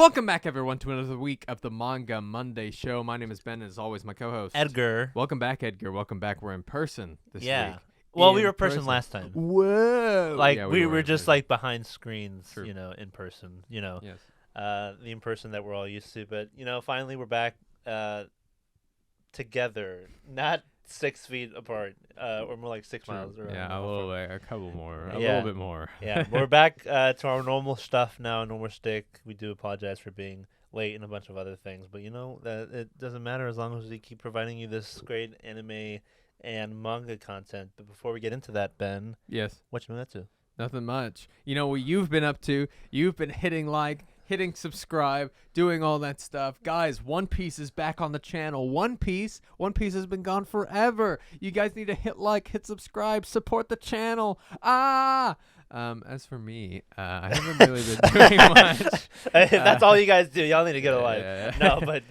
Welcome back, everyone, to another week of the Manga Monday show. My name is Ben, and as always, my co-host Edgar. Welcome back, Edgar. Welcome back. We're in person this week. Well, we were in person last time. Whoa! Like Yeah, we were were in just person. like behind screens, True. in person. Yes. The in person that we're all used to. But finally we're back together, not 6 feet apart, or more like 6 True. miles. Or Yeah, a couple more, a Yeah. little bit more. Yeah, we're back to our normal stuff now, normal shtick. We do apologize for being late and a bunch of other things, but that it doesn't matter as long as we keep providing you this great anime and manga content. But before we get into that, Ben, Yes. what you been up to? Nothing much. You know what you've been up to? You've been hitting like, hitting subscribe, doing all that stuff. Guys, One Piece is back on the channel. One Piece has been gone forever. You guys need to hit like, hit subscribe, support the channel. As for me, I haven't really been doing much. That's all you guys do. Y'all need to get a life. Yeah. No, but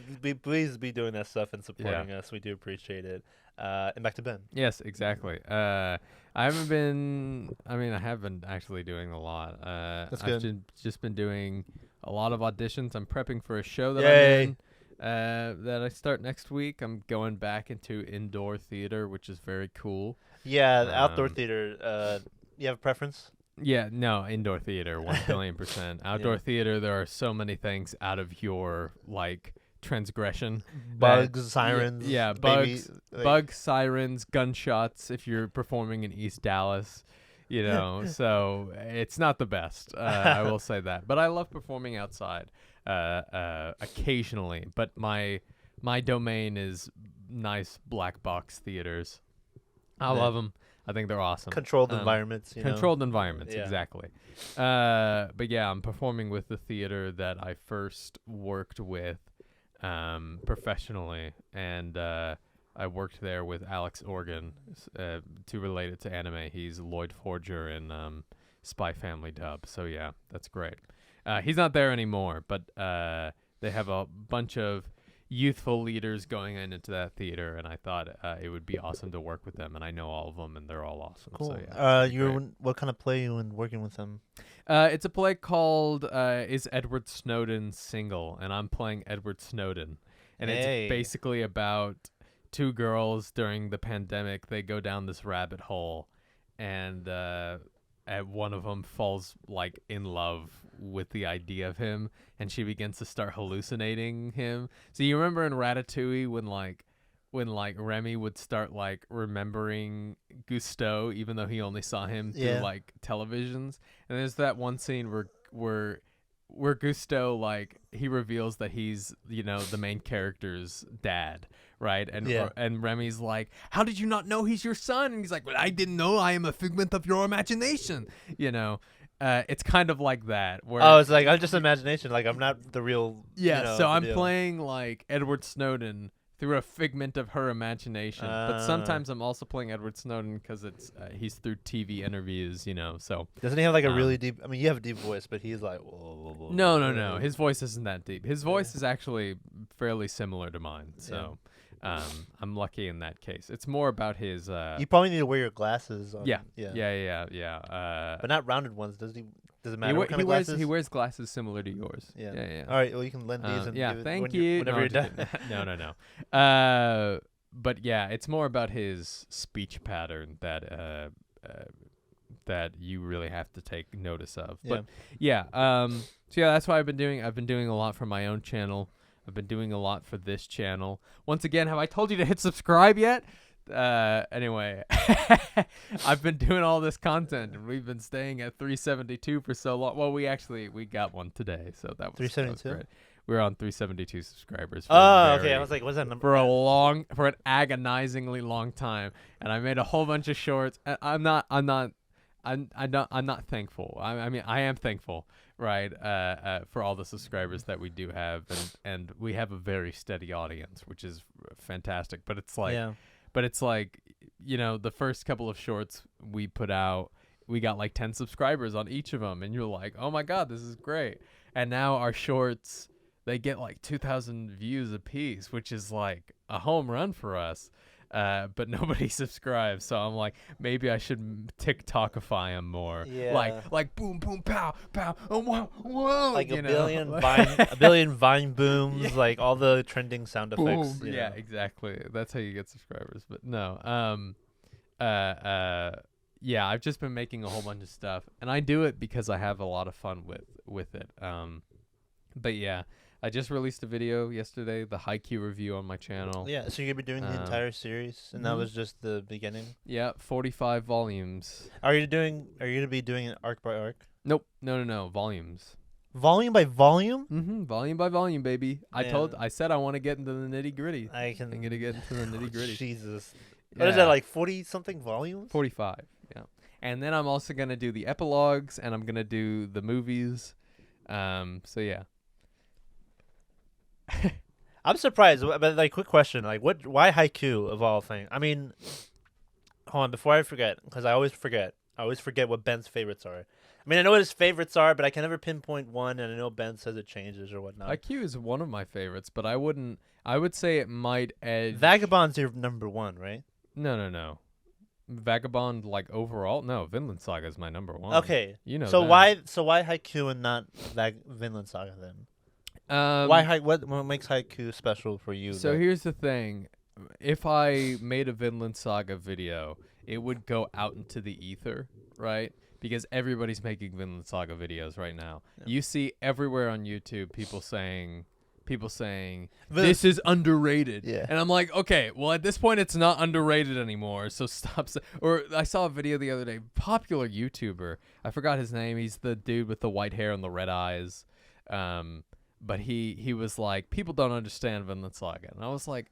please be doing that stuff and supporting us. We do appreciate it. And back to Ben. Yes, exactly. I have been actually doing a lot. That's I've good. just been doing a lot of auditions. I'm prepping for a show that Yay. I'm in that I start next week. I'm going back into indoor theater, which is very cool. Yeah, the outdoor theater. You have a preference? Yeah, no, indoor theater, 1,000,000,000%. Outdoor theater, there are so many things out of your, like, transgression. Bugs, sirens. Yeah, baby, bugs, sirens, gunshots if you're performing in East Dallas, so it's not the best. I will say that. But I love performing outside occasionally. But my domain is nice black box theaters. I love them. I think they're awesome. Controlled environments. Controlled environments, Yeah. exactly. But yeah, I'm performing with the theater that I first worked with professionally, and I worked there with Alex Organ to relate it to anime. He's Lloyd Forger in Spy Family dub. So yeah, that's great. He's not there anymore, but they have a bunch of youthful leaders going into that theater, and I thought it would be awesome to work with them, and I know all of them, and they're all awesome. Cool. So yeah, What kind of play are you in working with them? it's a play called Is Edward Snowden Single? And I'm playing Edward Snowden, and Hey. it's basically about two girls during the pandemic. They go down this rabbit hole, and one of them falls like in love with the idea of him, and she begins to start hallucinating him. So you remember in Ratatouille when Remy would start like remembering Gusteau even though he only saw him through like televisions. And there's that one scene where Gusteau, like, he reveals that he's, the main character's dad, right? And Remy's like, "How did you not know he's your son?" And he's like, "Well, I didn't know. I am a figment of your imagination." It's kind of like that. Where It's like I'm just imagination. Like I'm not the real. so the I'm deal. playing like Edward Snowden through a figment of her imagination. But sometimes I'm also playing Edward Snowden because he's through TV interviews, So Doesn't he have like a really deep? I mean, you have a deep voice, but he's like. Whoa. No. His voice isn't that deep. His voice is actually fairly similar to mine. So I'm lucky in that case. It's more about his. You probably need to wear your glasses. Yeah. But not rounded ones. Does it matter what kind of glasses? He wears glasses similar to yours. Yeah. All right. Well, you can lend these. And Thank you. Whenever you're done. No. But yeah, it's more about his speech pattern that you really have to take notice of. But so that's why I've been doing. I've been doing a lot for my own channel. I've been doing a lot for this channel. Once again, have I told you to hit subscribe yet? Anyway, I've been doing all this content, and we've been staying at 372 for so long. Well, we got one today, so that was 372. great. We were on 372 subscribers. Okay. I was like, what's that number? For an agonizingly long time, and I made a whole bunch of shorts. And I'm not thankful. I mean, I am thankful, right? For all the subscribers that we do have, and we have a very steady audience, which is fantastic. But it's like. But it's like, the first couple of shorts we put out, we got like 10 subscribers on each of them. And you're like, oh my God, this is great. And now our shorts, they get like 2,000 views a piece, which is like a home run for us. but nobody subscribes. So I'm like, maybe I should TikTokify him more. Yeah. Like boom, boom, pow, pow, oh, whoa, whoa. Like you a know? billion Vine booms, Yeah. like all the trending sound effects. Boom. you Yeah, know. exactly. That's how you get subscribers. But no. Yeah, I've just been making a whole bunch of stuff, and I do it because I have a lot of fun with it. But yeah, I just released a video yesterday, the Haikyuu review on my channel. Yeah, so you're gonna be doing the entire series, and that mhm. was just the beginning. Yeah, 45 volumes. Are you gonna be doing it arc by arc, Nope, no, volumes. volume by volume? Volume by volume, baby. Man. I said I want to get into the nitty gritty. I'm gonna get into the nitty gritty. Jesus, what is that, like 40 something volumes? 45. Yeah, and then I'm also gonna do the epilogues, and I'm gonna do the movies. So yeah. I'm surprised, but like, quick question, like, why haiku of all things? I mean, hold on, before I forget, because I always forget what Ben's favorites are. I mean, I know what his favorites are, but I can never pinpoint one, and I know Ben says it changes or whatnot. Haikyuu is one of my favorites, but I would say it might edge. Vagabond's your number one, right? No. Vagabond, like, overall? No, Vinland Saga is my number one. Okay. You know So that. why haiku and not Vinland Saga then? What makes haiku special for you? So here's the thing. If I made a Vinland Saga video, it would go out into the ether, right? Because everybody's making Vinland Saga videos right now. Yeah. You see everywhere on YouTube people saying this is underrated. Yeah. And I'm like, okay, well, at this point it's not underrated anymore, so stop. Or I saw a video the other day, popular YouTuber, I forgot his name. He's the dude with the white hair and the red eyes. But he was like, people don't understand Vinland Saga. And I was like,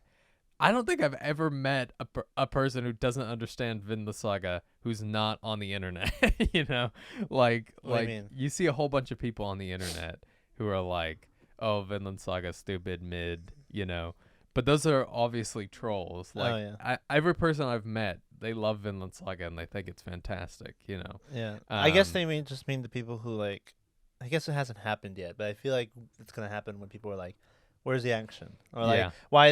I don't think I've ever met a person who doesn't understand Vinland Saga who's not on the internet. You know, like What do you mean? you see a whole bunch of people on the internet who are like, oh, Vinland Saga stupid mid, you know. But those are obviously trolls. Like, every person I've met, they love Vinland Saga and they think it's fantastic, you know. Yeah. I guess they mean the people who, like, I guess it hasn't happened yet, but I feel like it's gonna happen when people are like, "Where's the action?" Or like, Yeah. why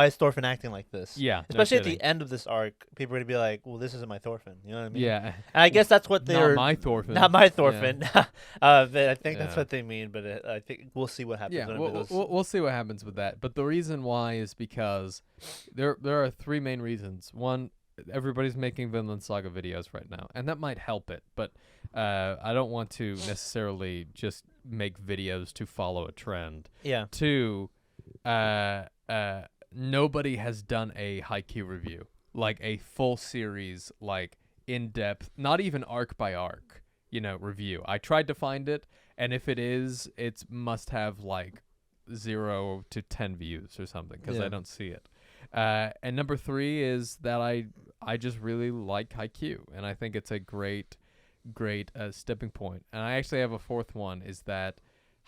is Thorfinn acting like this?" Yeah, Especially no at the kidding. end of this arc, people are gonna be like, "Well, this isn't my Thorfinn." You know what I mean? Yeah. And I guess that's what they're Not my Thorfinn. Not my Thorfinn. But I think that's Yeah. what they mean. But I think we'll see what happens. Yeah, whenever those... we'll see what happens with that. But the reason why is because there are three main reasons. One, everybody's making Vinland Saga videos right now, and that might help it. But I don't want to necessarily just make videos to follow a trend. Yeah. Two, nobody has done a haiku review, like a full series, like in depth, not even arc by arc, you know, review. I tried to find it, and if it is, it must have like 0 to 10 views or something, because Yeah. I don't see it. And number three is that I just really like haiku, and I think it's a great stepping point. And I actually have a fourth one, is that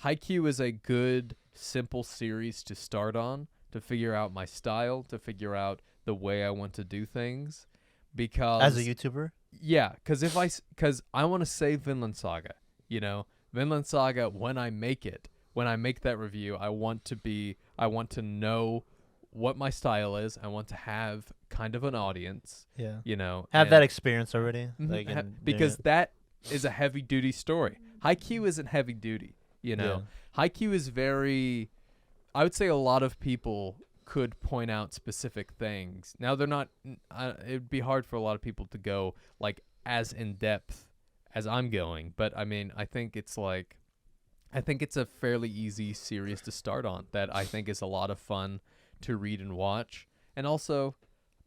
haiku is a good, simple series to start on, to figure out my style, to figure out the way I want to do things. Because As a YouTuber? yeah, because I want to save Vinland Saga. You know, Vinland Saga, when I make that review, I want to know what my style is. I want to have kind of an audience. Yeah. You know, Have and- that experience already? Mhm, Like because that is a heavy duty story. Haiku isn't heavy duty, you know. Haiku is very, I would say a lot of people could point out specific things. Now they're not, it'd be hard for a lot of people to go like as in depth as I'm going, but I mean, I think it's a fairly easy series to start on that I think is a lot of fun to read and watch. And also,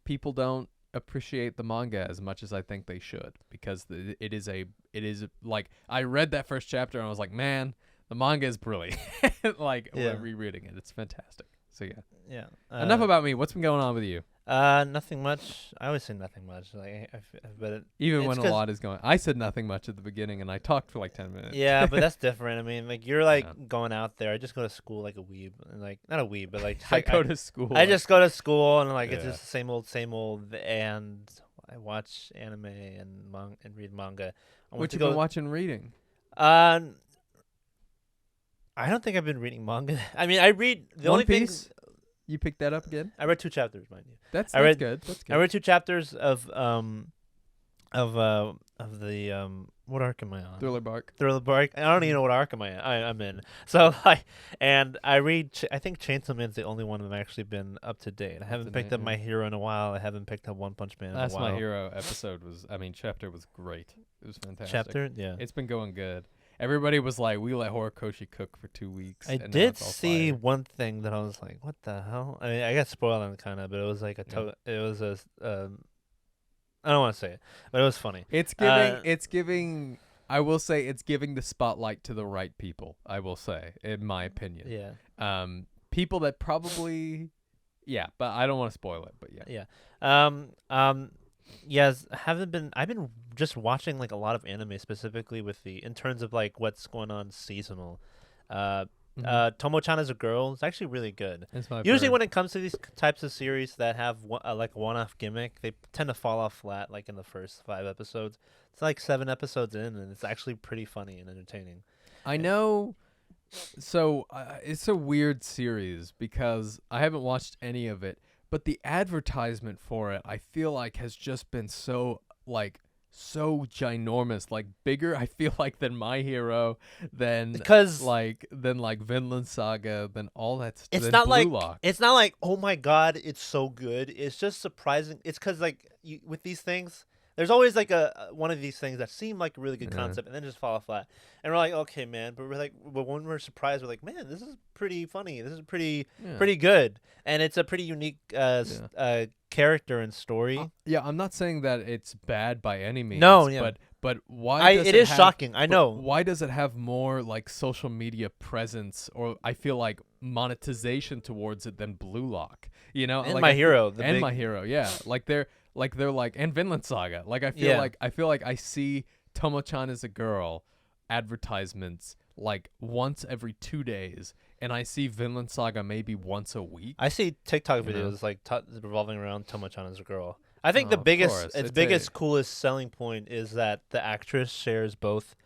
people don't appreciate the manga as much as I think they should, because it is like, I read that first chapter and I was like, man, the manga is brilliant. Like, rereading it, it's fantastic. So yeah. Enough about me. What's been going on with you? Nothing much. I always say nothing much. Like, Even when a lot is going. I said nothing much at the beginning, and I talked for like 10 minutes. Yeah, but that's different. I mean, like, you're like going out there. I just go to school like a weeb, and like, not a weeb, but like I go to school. I just go to school, and like it's just the same old. And I watch anime and read manga. What you been watching, reading? I don't think I've been reading manga. I mean, I read the One only Piece? things. You picked that up again? I read 2 chapters, mind you. That's read- good. That's good. I read 2 chapters of the what arc am I on? Thriller Bark. Thriller Bark. I don't even know what arc I'm in. So I read. I think Chainsaw Man's the only one I've actually been up to date. I haven't picked up My Hero in a while. I haven't picked up One Punch Man in a while. My Hero chapter was great. It was fantastic. Chapter, yeah. It's been going good. Everybody was like, we let Horikoshi cook for 2 weeks. I and now did it's all see fire. one thing that I was like, what the hell? I mean, I got spoiled on it kind of, but it was like Yeah. it was a I don't want to say it, but it was funny. It's giving. I will say it's giving the spotlight to the right people. I will say, in my opinion. Yeah. People that probably, yeah, but I don't want to spoil it. But yeah. Yeah. Yes, I've been just watching like a lot of anime specifically in terms of like what's going on seasonal. Tomo-chan as a girl is actually really good. Usually when it comes to these types of series that have like a one-off gimmick, they tend to fall off flat like in the first 5 episodes. It's like 7 episodes in, and it's actually pretty funny and entertaining. I know. So it's a weird series because I haven't watched any of it, but the advertisement for it, I feel like, has just been so ginormous, like bigger. I feel like than My Hero, than Vinland Saga, than all that stuff. It's not like oh my god, it's so good. It's just surprising. It's because like with these things, there's always like one of these things that seem like a really good concept and then just fall flat. And we're like, okay, man. But when we're surprised, we're like, man, this is pretty funny. This is pretty good, and it's a pretty unique character and story. I'm not saying that it's bad by any means. No, yeah. But why? It is shocking. I know. Why does it have more like social media presence, or I feel like monetization towards it than Blue Lock? You know, and like My Hero, My Hero, yeah. Like they're and Vinland Saga. Like I feel like I see Tomo-chan as a girl advertisements like once every 2 days, and I see Vinland Saga maybe once a week. I see TikTok videos like revolving around Tomo-chan as a girl. I think the biggest, coolest selling point is that the actress shares both.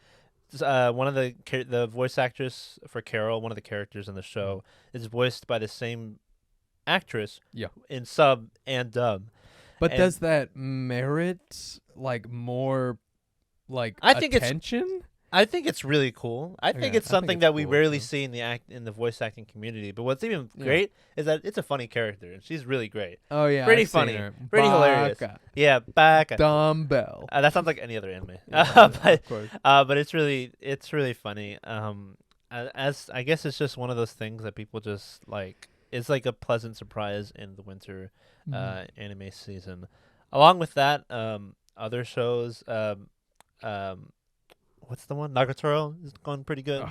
One of the voice actress for Carol, one of the characters in the show, is voiced by the same actress in sub and dub. But does that merit like more attention? I think it's really cool. I think it's something that we rarely see in the voice acting community. But what's even great is that it's a funny character, and she's really great. Oh yeah, pretty funny, pretty hilarious. Yeah, Baka. Dumbbell. That sounds like any other anime. But it's really funny. As I guess it's just one of those things that people just like. It's like a pleasant surprise in the winter anime season. Along with that, other shows. What's the one? Nagatoro is going pretty good.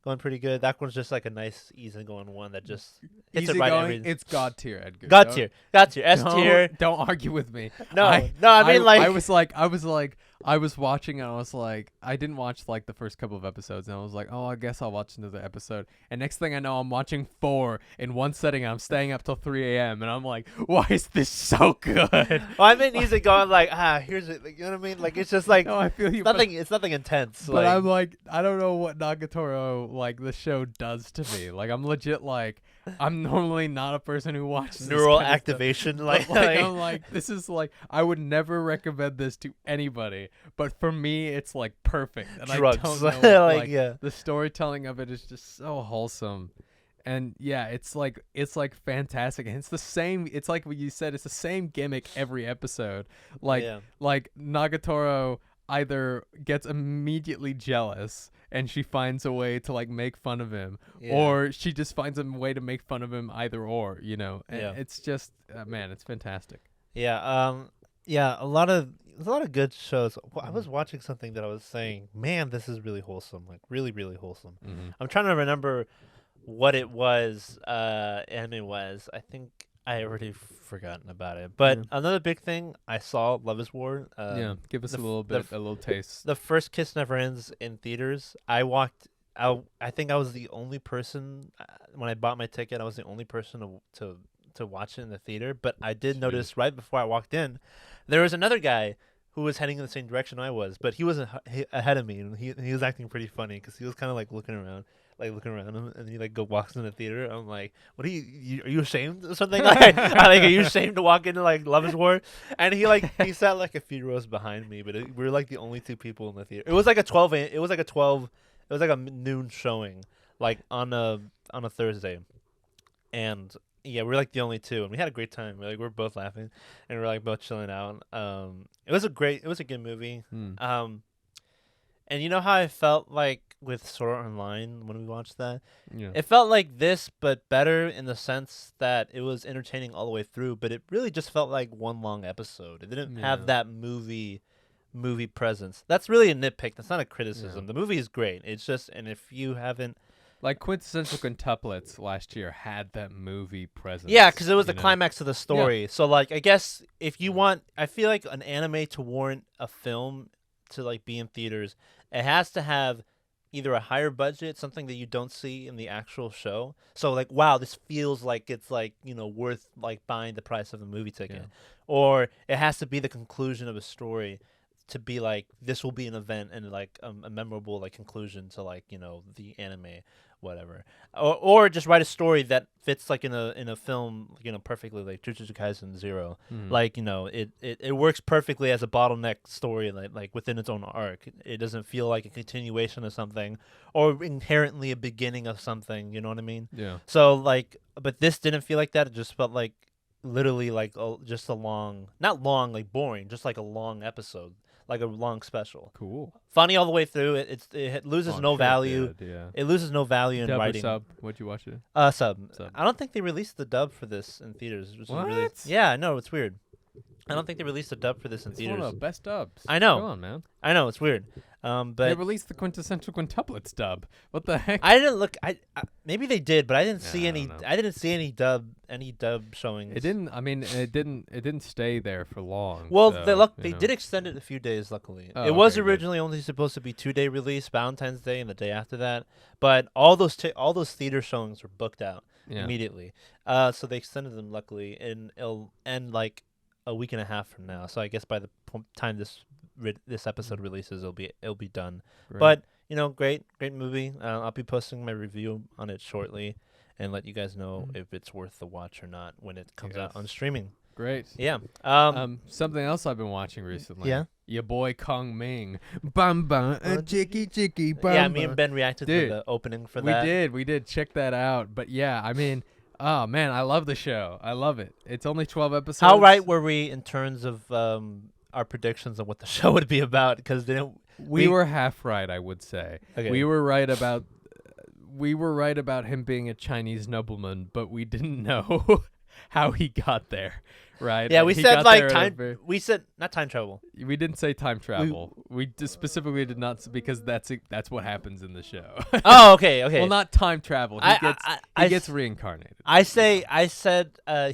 Going pretty good. That one's just like a nice, easy-going one that just hits it right every. It's God tier, Edgar. God tier, S tier. Don't argue with me. No, I mean I was watching and I was like, I didn't watch like the first couple of episodes, and I was like, oh, I guess I'll watch another episode. And next thing I know, I'm watching 4 in one setting, and I'm staying up till 3 a.m. And I'm like, why is this so good? Well, I'm easy going like, here's it. Like, you know what I mean? Like it's just like no, I feel you. It's nothing intense. But I'm like, I don't know what Nagatoro like the show does to me. Like I'm legit like, I'm normally not a person who watches neural activation. I'm like, this is like, I would never recommend this to anybody. But for me, it's like perfect. And drugs. I don't know, the storytelling of it is just so wholesome. And yeah, it's like fantastic. And it's the same. It's like what you said. It's the same gimmick every episode. Like Nagatoro either gets immediately jealous and she finds a way to like make fun of him, or she just finds a way to make fun of him. Either or, you know. And it's just man, it's fantastic. A lot of good shows. I was watching something that I was saying, man, this is really wholesome, like really, really wholesome. I'm trying to remember what it was, anime was. I think I already forgotten about it. But another big thing, I saw Love is War. Give us a little taste. The First Kiss Never Ends in theaters. I think I was the only person, when I bought my ticket, I was the only person to watch it in the theater. But I did notice right before I walked in, there was another guy who was heading in the same direction I was, but he was ahead of me, and he was acting pretty funny because he was kind of like looking around him, and he like walks in the theater. I'm like, what are are you ashamed or something? Like, are you ashamed to walk into like Love Is War? And he sat like a few rows behind me, but we were like the only two people in the theater. It was like a 12. It was like a 12. It was like a noon showing, like on a Thursday, and yeah, we're like the only two, and we had a great time. We're both laughing, and we're like both chilling out. It was a good movie. And you know how I felt like with Sword Art Online when we watched that? Yeah. It felt like this, but better in the sense that it was entertaining all the way through, but it really just felt like one long episode. It didn't have that movie presence. That's really a nitpick. That's not a criticism. The movie is great. It's just, and if you haven't, like Quintessential Quintuplets last year had that movie presence. yeah, because it was the climax of the story. So like, I guess if you want, I feel like an anime to warrant a film to like be in theaters, it has to have either a higher budget, something that you don't see in the actual show. So like, wow, this feels like it's like, worth like buying the price of a movie ticket. Or it has to be the conclusion of a story to be like, this will be an event and like a memorable like conclusion to like, the anime, whatever. Or just write a story that fits like in a film, perfectly, like Jujutsu Kaisen 0. Like, it works perfectly as a bottleneck story, like within its own arc. It doesn't feel like a continuation of something or inherently a beginning of something, you know what I mean? Yeah. So like, but this didn't feel like that. It just felt like literally like just a long, not long, like boring, just like a long episode. Like a long special. Cool. Funny all the way through. It loses no value. It loses no value in dub writing. Or sub? What'd you watch it? Sub. I don't think they released the dub for this in theaters. Which What? Is really, yeah, no, it's weird. I don't think they released a dub for this in theaters. It's one of the best dubs. I know. Come on, man. I know, it's weird. But they released the Quintessential Quintuplets dub. What the heck? I didn't look. I maybe they did, but I didn't see I any. don't know. I didn't see any dub showings. It didn't. I mean, it didn't stay there for long. Well, so, they did extend it a few days. Luckily, Oh, it was okay, good. originally only supposed to be 2-day release, Valentine's Day and the day after that. But all those theater showings were booked out immediately. So they extended them. Luckily, and it'll end like a week and a half from now. So I guess by the time this episode releases, it'll be done. Right. But great movie. I'll be posting my review on it shortly, and let you guys know if it's worth the watch or not when it comes out on streaming. Great. Yeah. Something else I've been watching recently. Yeah. Your boy Kong Ming. Bum bum, chicky chicky bum. Yeah, me and Ben reacted to the opening for that. We did. Check that out. But yeah, I mean, oh man, I love the show. I love it. It's only 12 episodes. How right were we in terms of our predictions of what the show would be about? Because we were half right, I would say. Okay. We were right about him being a Chinese nobleman, but we didn't know how he got there. Right? Yeah, And we he said got like there time. We said not time travel. We didn't say time travel. We just specifically did not because that's what happens in the show. Oh, okay. Well, not time travel. He gets reincarnated. I said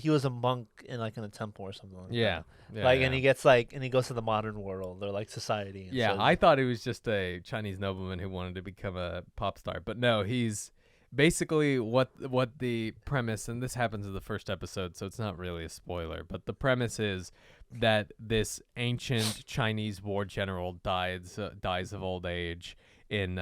he was a monk in a temple or something like that. And he gets and he goes to the modern world or like society. And yeah, I thought he was just a Chinese nobleman who wanted to become a pop star, but no, he's basically what the premise, and this happens in the first episode, so it's not really a spoiler, but the premise is that this ancient Chinese war general dies of old age in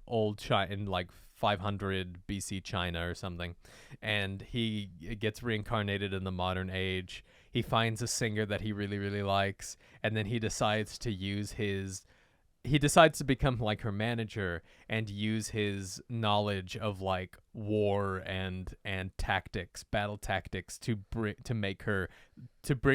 old China, in like 500 BC China or something, and he gets reincarnated in the modern age. He finds a singer that he really, really likes, and then he decides to become like her manager and use his knowledge of like war and tactics, battle tactics to bring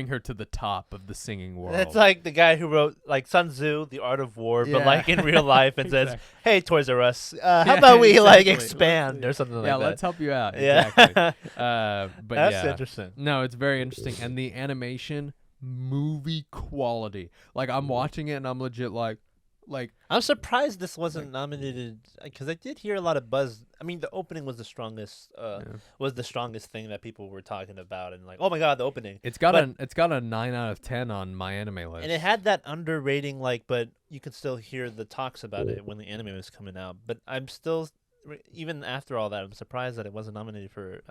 her to the top of the singing world. It's like the guy who wrote like Sun Tzu, The Art of War, but like in real life and says, "Hey, Toys R Us, how about we like expand or something like that?" Yeah, let's help you out. Yeah. Exactly. But that's interesting. No, it's very interesting, and the animation, movie quality. Like I'm watching it and I'm legit like I'm surprised this wasn't nominated because I did hear a lot of buzz. I mean, the opening was the strongest thing that people were talking about, and like, oh my god, the opening. It's got a 9 out of 10 on my anime list, and it had that under rating, but you could still hear the talks about it when the anime was coming out. But I'm still, even after all that, I'm surprised that it wasn't nominated for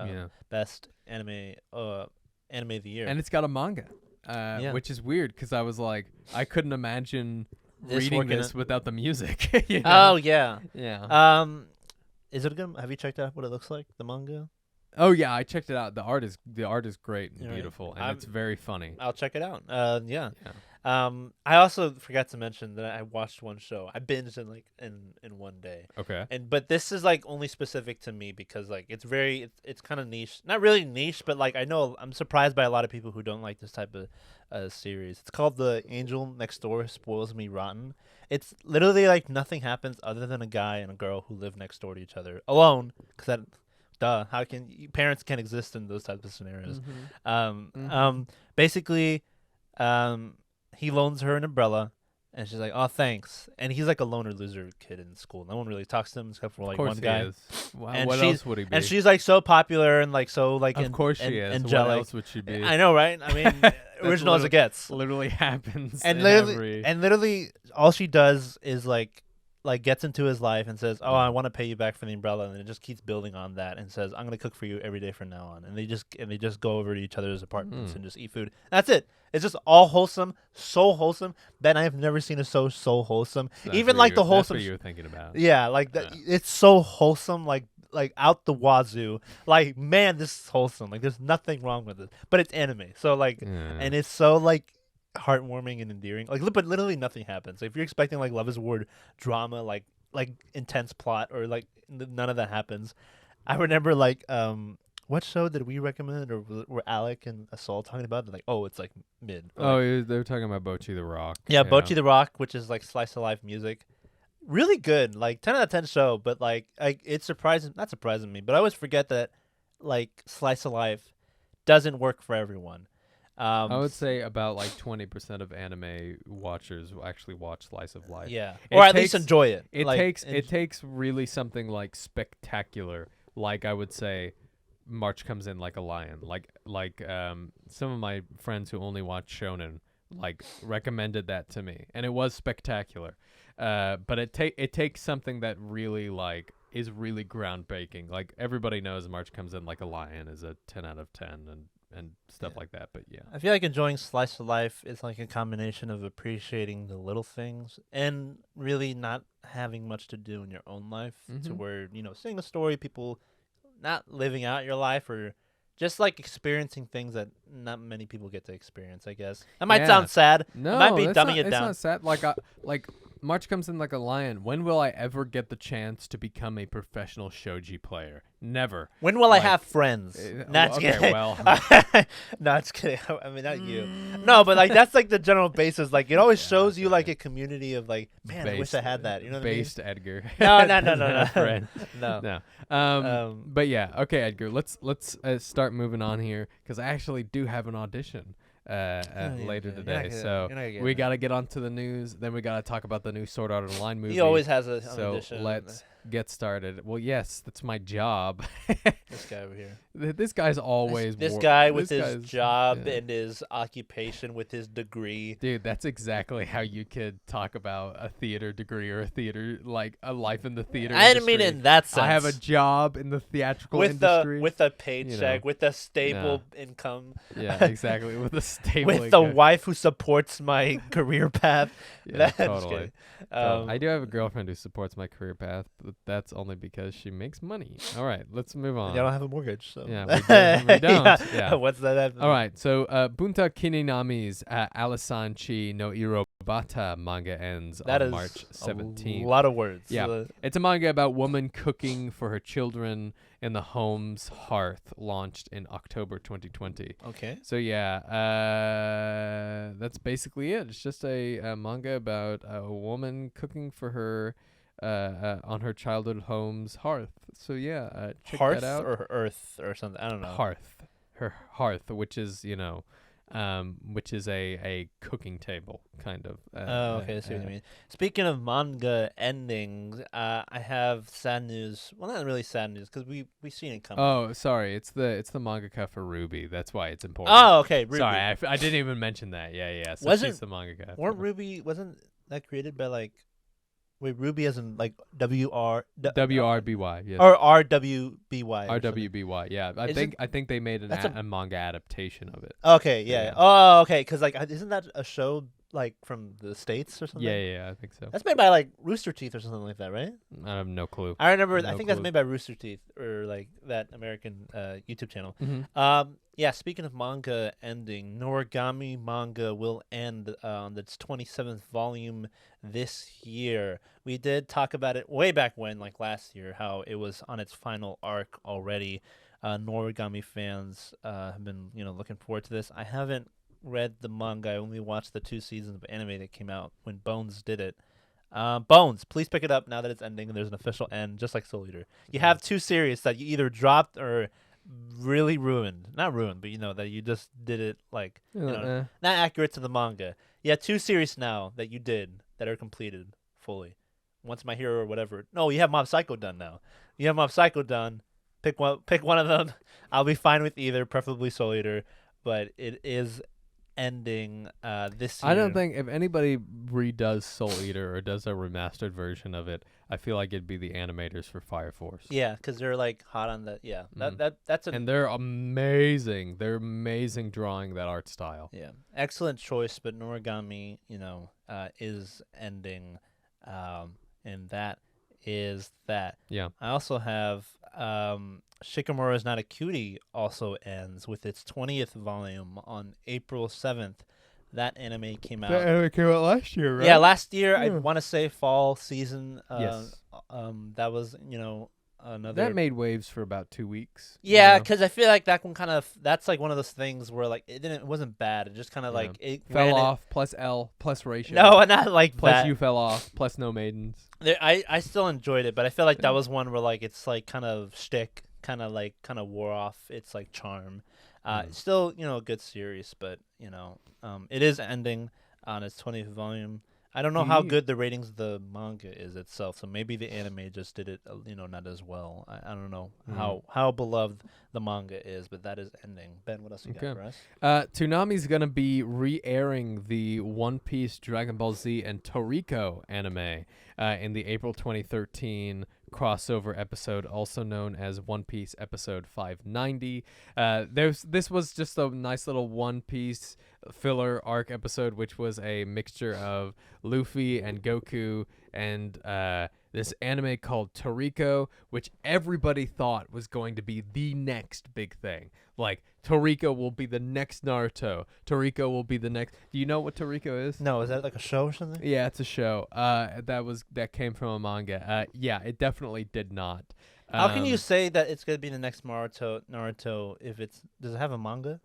best anime of the year. And it's got a manga. which is weird because I was like, I couldn't imagine reading working this without the music. Oh yeah. Yeah. Is it good? Have you checked out what it looks like, the manga? Oh yeah, I checked it out. The art is great and Right. beautiful, and it's very funny. I'll check it out. Yeah. Yeah. I also forgot to mention that I watched one show. I binged in one day. Okay. But this is like only specific to me because like it's kind of niche. Not really niche, but like I know I'm surprised by a lot of people who don't like this type of series. It's called The Angel Next Door Spoils Me Rotten. It's literally like nothing happens other than a guy and a girl who live next door to each other alone. Because that, duh, how can parents can't exist in those types of scenarios? Basically, he loans her an umbrella, and she's like, "Oh, thanks." And he's like a loner loser kid in school. No one really talks to him except for like one guy. Is. Wow, And what else would he be? And she's like so popular and like so like of course she is. angelic. What else would she be? I know, right? I mean, original as it gets. Literally happens. And in literally, all she does is like gets into his life and says, "Oh, I want to pay you back for the umbrella," and it just keeps building on that and says, "I'm gonna cook for you every day from now on." And they just go over to each other's apartments and just eat food. That's it. It's just all wholesome, so wholesome. Ben, I have never seen a so wholesome. Even like the wholesome. That's what you're thinking about. Yeah, like that. It's so wholesome, like out the wazoo. Like, man, this is wholesome. Like, there's nothing wrong with it. But it's anime, so like, and it's so like heartwarming and endearing. Like, but literally nothing happens. If you're expecting like Love Is War drama, like intense plot, or like none of that happens. I remember like what show did we recommend, or were Alec and Assault talking about? They're like, oh, it's like mid. Oh, they were talking about Bocchi the Rock. Yeah, Bocchi the Rock, which is like slice of life music. Really good, like 10 out of 10 show, but like it's not surprising me, but I always forget that like slice of life doesn't work for everyone. I would say about like 20% of anime watchers will actually watch slice of life. Yeah, or at least enjoy it. It takes really something like spectacular, like I would say March Comes In Like a Lion. Like some of my friends who only watch shonen like recommended that to me, and it was spectacular. But it takes something that really like is really groundbreaking. Like everybody knows March Comes In Like a Lion is a 10 out of 10 and stuff like that. But yeah, I feel like enjoying slice of life is like a combination of appreciating the little things and really not having much to do in your own life, to where, seeing a story, people not living out your life, or just like experiencing things that not many people get to experience, I guess. That might sound sad. No, it might be dumbing it it's down. not sad. Like March Comes In Like a Lion. When will I ever get the chance to become a professional shogi player? Never. When will I have friends? Not okay, kidding. well. No, just kidding. I mean, not you. No, but like that's like the general basis. Like it always shows you like a community of like, man, I wish I had that. You know what I mean? Based Edgar. No. Friend. No. But yeah, okay, Edgar. Let's start moving on here because I actually do have an audition later today. So we got to get onto the news. Then we got to talk about the new Sword Art Online movie. He always has an so audition. let's get started. Well, yes, that's my job. This guy over here. This guy's always this guy with this his job and his occupation with his degree. Dude, that's exactly how you could talk about a theater degree or a theater, like a life in the theater I didn't industry. mean it in that sense. I have a job in the theatrical industry. With a paycheck, with a stable income. Yeah, exactly. With a stable with income. the wife who supports my career path. Yeah, totally. I do have a girlfriend who supports my career path, but that's only because she makes money. All right, let's move on. I don't have a mortgage, so. Yeah, we don't. Yeah. What's that? All right, so Bunta Kininami's Alasan-chi no Irobata manga ends on March 17th. A lot of words. Yeah, it's a manga about woman cooking for her children in the home's hearth, launched in October 2020. Okay. So yeah, that's basically it. It's just a manga about a woman cooking for her on her childhood home's hearth. So yeah, check hearth that out. Or earth or something. I don't know. Hearth, her hearth, which is which is a cooking table kind of. Okay, I see what you mean. Speaking of manga endings, I have sad news. Well, not really sad news because we seen it coming. Oh, sorry, it's the mangaka for Ruby. That's why it's important. Oh, okay, Ruby. Sorry, I didn't even mention that. Yeah. So Wasn't she's the mangaka. Wasn't that created by like Wait, Ruby as in like WR WRBY, yes. or RWBY. RWBY, yeah. I think they made a manga adaptation of it. Okay, yeah. Yeah. Oh, okay. Because like, isn't that a show like from the States or something? Yeah, I think so. That's made by like Rooster Teeth or something like that, right? I have no clue. I remember. No I think clue. that's made by Rooster Teeth or like that American YouTube channel. Mm-hmm. Yeah. Speaking of manga ending, Noragami manga will end on its 27th volume this year. We did talk about it way back when, like last year, how it was on its final arc already. Noragami fans have been, looking forward to this. I haven't read the manga. I only watched the 2 seasons of anime that came out when Bones did it. Bones, please pick it up now that it's ending and there's an official end, just like Soul Eater. You have 2 series that you either dropped or really ruined. Not ruined, but that you just did it like not accurate to the manga. You have 2 series now that you did that are completed fully. Once My Hero or whatever. No, you have Mob Psycho done now. You have Mob Psycho done. Pick one of them. I'll be fine with either, preferably Soul Eater, but it is ending this year. I don't think if anybody redoes Soul Eater or does a remastered version of it, I feel like it'd be the animators for Fire Force. Yeah, because they're like hot on the that's and they're amazing. They're amazing drawing that art style. Yeah, excellent choice. But Noragami, is ending, and that is that. Yeah. I also have Shikimura's Not a Cutie also ends with its 20th volume on April 7th. That anime came out. That anime came out last year, right? Yeah, last year. I want to say fall season. Yes. That was another. That made waves for about 2 weeks. Yeah, because I feel like that one that's like one of those things where like it wasn't bad. It just kind of like it fell off. Plus L plus ratio. No, not like plus that. you fell off. Plus no maidens. I still enjoyed it, but I feel like that was one where like it's like kind of shtick, kind of wore off its like charm. It's still a good series, but it is ending on its 20th volume. I don't know how good the ratings of the manga is itself, so maybe the anime just did it, not as well. I don't know how beloved the manga is, but that is ending. Ben, what else you got for us? Toonami's gonna be re-airing the One Piece, Dragon Ball Z, and Toriko anime in the April 2013 crossover episode, also known as One Piece episode 590. This was just a nice little One Piece filler arc episode, which was a mixture of Luffy and Goku and this anime called Toriko, which everybody thought was going to be the next big thing. Like, Toriko will be the next Naruto. Toriko will be the next... Do you know what Toriko is? No, is that like a show or something? Yeah, it's a show. That came from a manga. Yeah, it definitely did not. How can you say that it's going to be the next Naruto if it's... Does it have a manga?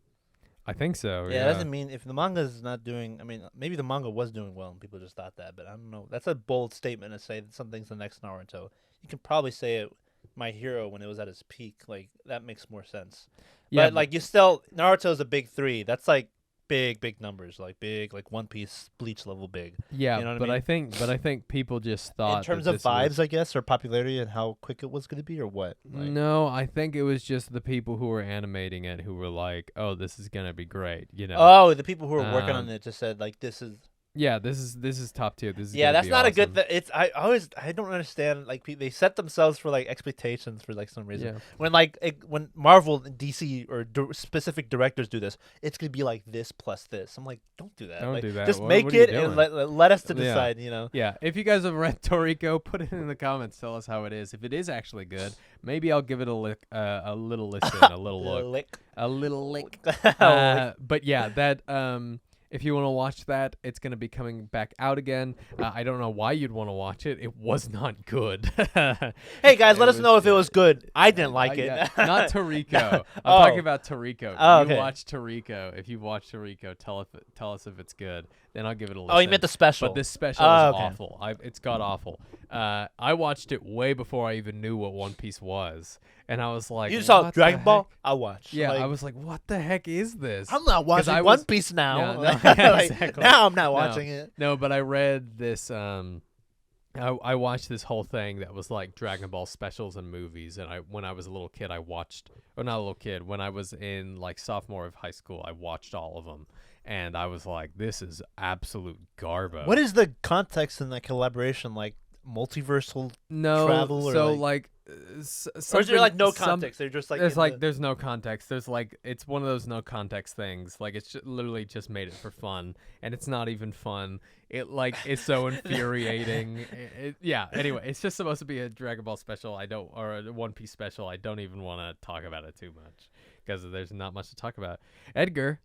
I think so. Yeah, it doesn't mean if the manga is not doing. I mean, maybe the manga was doing well and people just thought that, but I don't know. That's a bold statement to say that something's the next Naruto. You can probably say it, My Hero, when it was at its peak. Like that makes more sense. Yeah, but like you still Naruto's a big 3. That's like big numbers, like big, like One Piece, Bleach level big. Yeah, you know but I think people just thought in terms of vibes, I guess, or popularity and how quick it was going to be, or what. Like, no, I think it was just the people who were animating it who were like, "Oh, this is gonna be great," Oh, the people who were working on it just said like, "This is." Yeah, this is top tier. This is that's not awesome. a good. It's I don't understand. Like they set themselves for like expectations for like some reason. Yeah. When Marvel, DC, or specific directors do this, it's gonna be like this plus this. I'm like, don't do that. Don't do that. Just make it and let us to decide. Yeah. If you guys have read Toriko, put it in the comments. Tell us how it is. If it is actually good, maybe I'll give it a lick, a little listen, a little look, a little lick. But yeah, that if you want to watch that, it's going to be coming back out again. I don't know why you'd want to watch it. It was not good. Hey, guys, let us know if it was good. I didn't like it. Not Toriko. I'm talking about Toriko. If you watch Toriko, if you watch Toriko, tell us if it's good. Then I'll give it a listen. Oh, you meant the special. But this special is awful. It's god-awful. I watched it way before I even knew what One Piece was. And I was like, you saw Dragon Ball? I watched. Yeah, I was like, what the heck is this? I'm not watching One Piece now. Yeah, exactly. Now I'm not watching it. No, but I read this. I watched this whole thing that was like Dragon Ball specials and movies. And when I was a little kid, or not a little kid, when I was in like sophomore of high school, I watched all of them. And I was like, this is absolute garbage. What is the context in the collaboration? Like, multiversal No, travel, or so like, or or is there like no context? They're just like there's in like the- there's no context. There's like it's one of those no context things. Like it's literally just made it for fun, and it's not even fun. It like is so infuriating. Yeah. Anyway, it's just supposed to be a Dragon Ball special. Or a One Piece special. I don't even want to talk about it too much because there's not much to talk about. Edgar,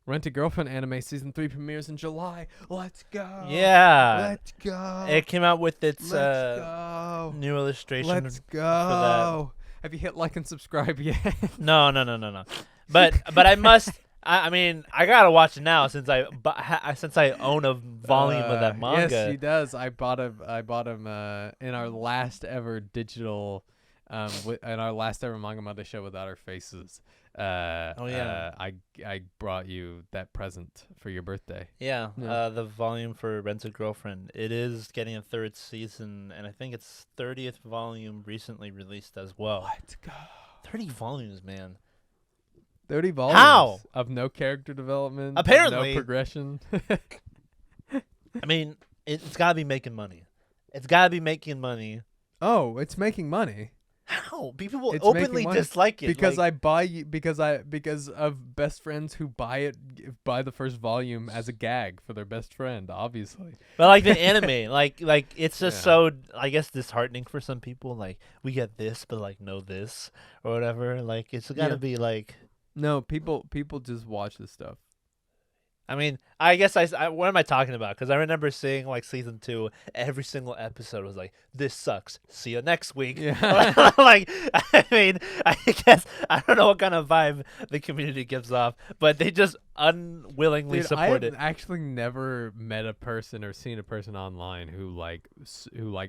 Rent a Girlfriend anime season 3 premieres in July. Let's go. Yeah, Let's go. it came out with its Let's go. new illustration. Let's go. Have you hit like and subscribe yet? No. But I must. I mean, I gotta watch it now since I own a volume of that manga. Yes, he does. I bought him in our last ever digital, in our last ever Manga Monday show without our faces. I brought you that present for your birthday. Yeah. The volume for Rent a Girlfriend. It is getting a 3rd season, and I think its 30th volume recently released as well. Let's go. 30 volumes, man. 30 volumes. How? Of no character development. Apparently. No progression. I mean, it's gotta be making money. It's gotta be making money. Oh, it's making money. How? People It's openly making money dislike it. Because like, because of best friends who buy the first volume as a gag for their best friend, obviously. But like the anime, like it's just Yeah. so, I guess, disheartening for some people. Like, we get this, but like no this or whatever. Like, it's gotta Yeah. be like. No, people just watch this stuff. I mean, I guess what am I talking about? Because I remember seeing like season 2, every single episode was like, "This sucks. See you next week." Yeah. Like, I mean, I guess I don't know what kind of vibe the community gives off, but they just unwillingly Dude, support I've it. actually never met a person or seen a person online who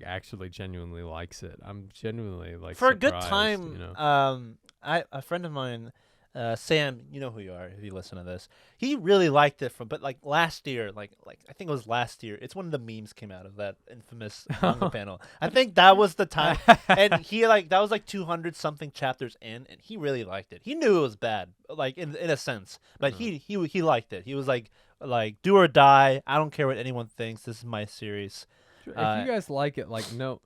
actually genuinely likes it. I'm genuinely like For a good surprised, time. you know? A friend of mine. Sam, you know who you are if you listen to this. He really liked it but like last year, like I think it was last year. It's when the memes came out of that infamous manga panel. I think that was the time, and he that was like 200 something chapters in, and he really liked it. He knew it was bad, like in a sense, but he liked it. He was like do or die. I don't care what anyone thinks. This is my series. If you guys like it, like no,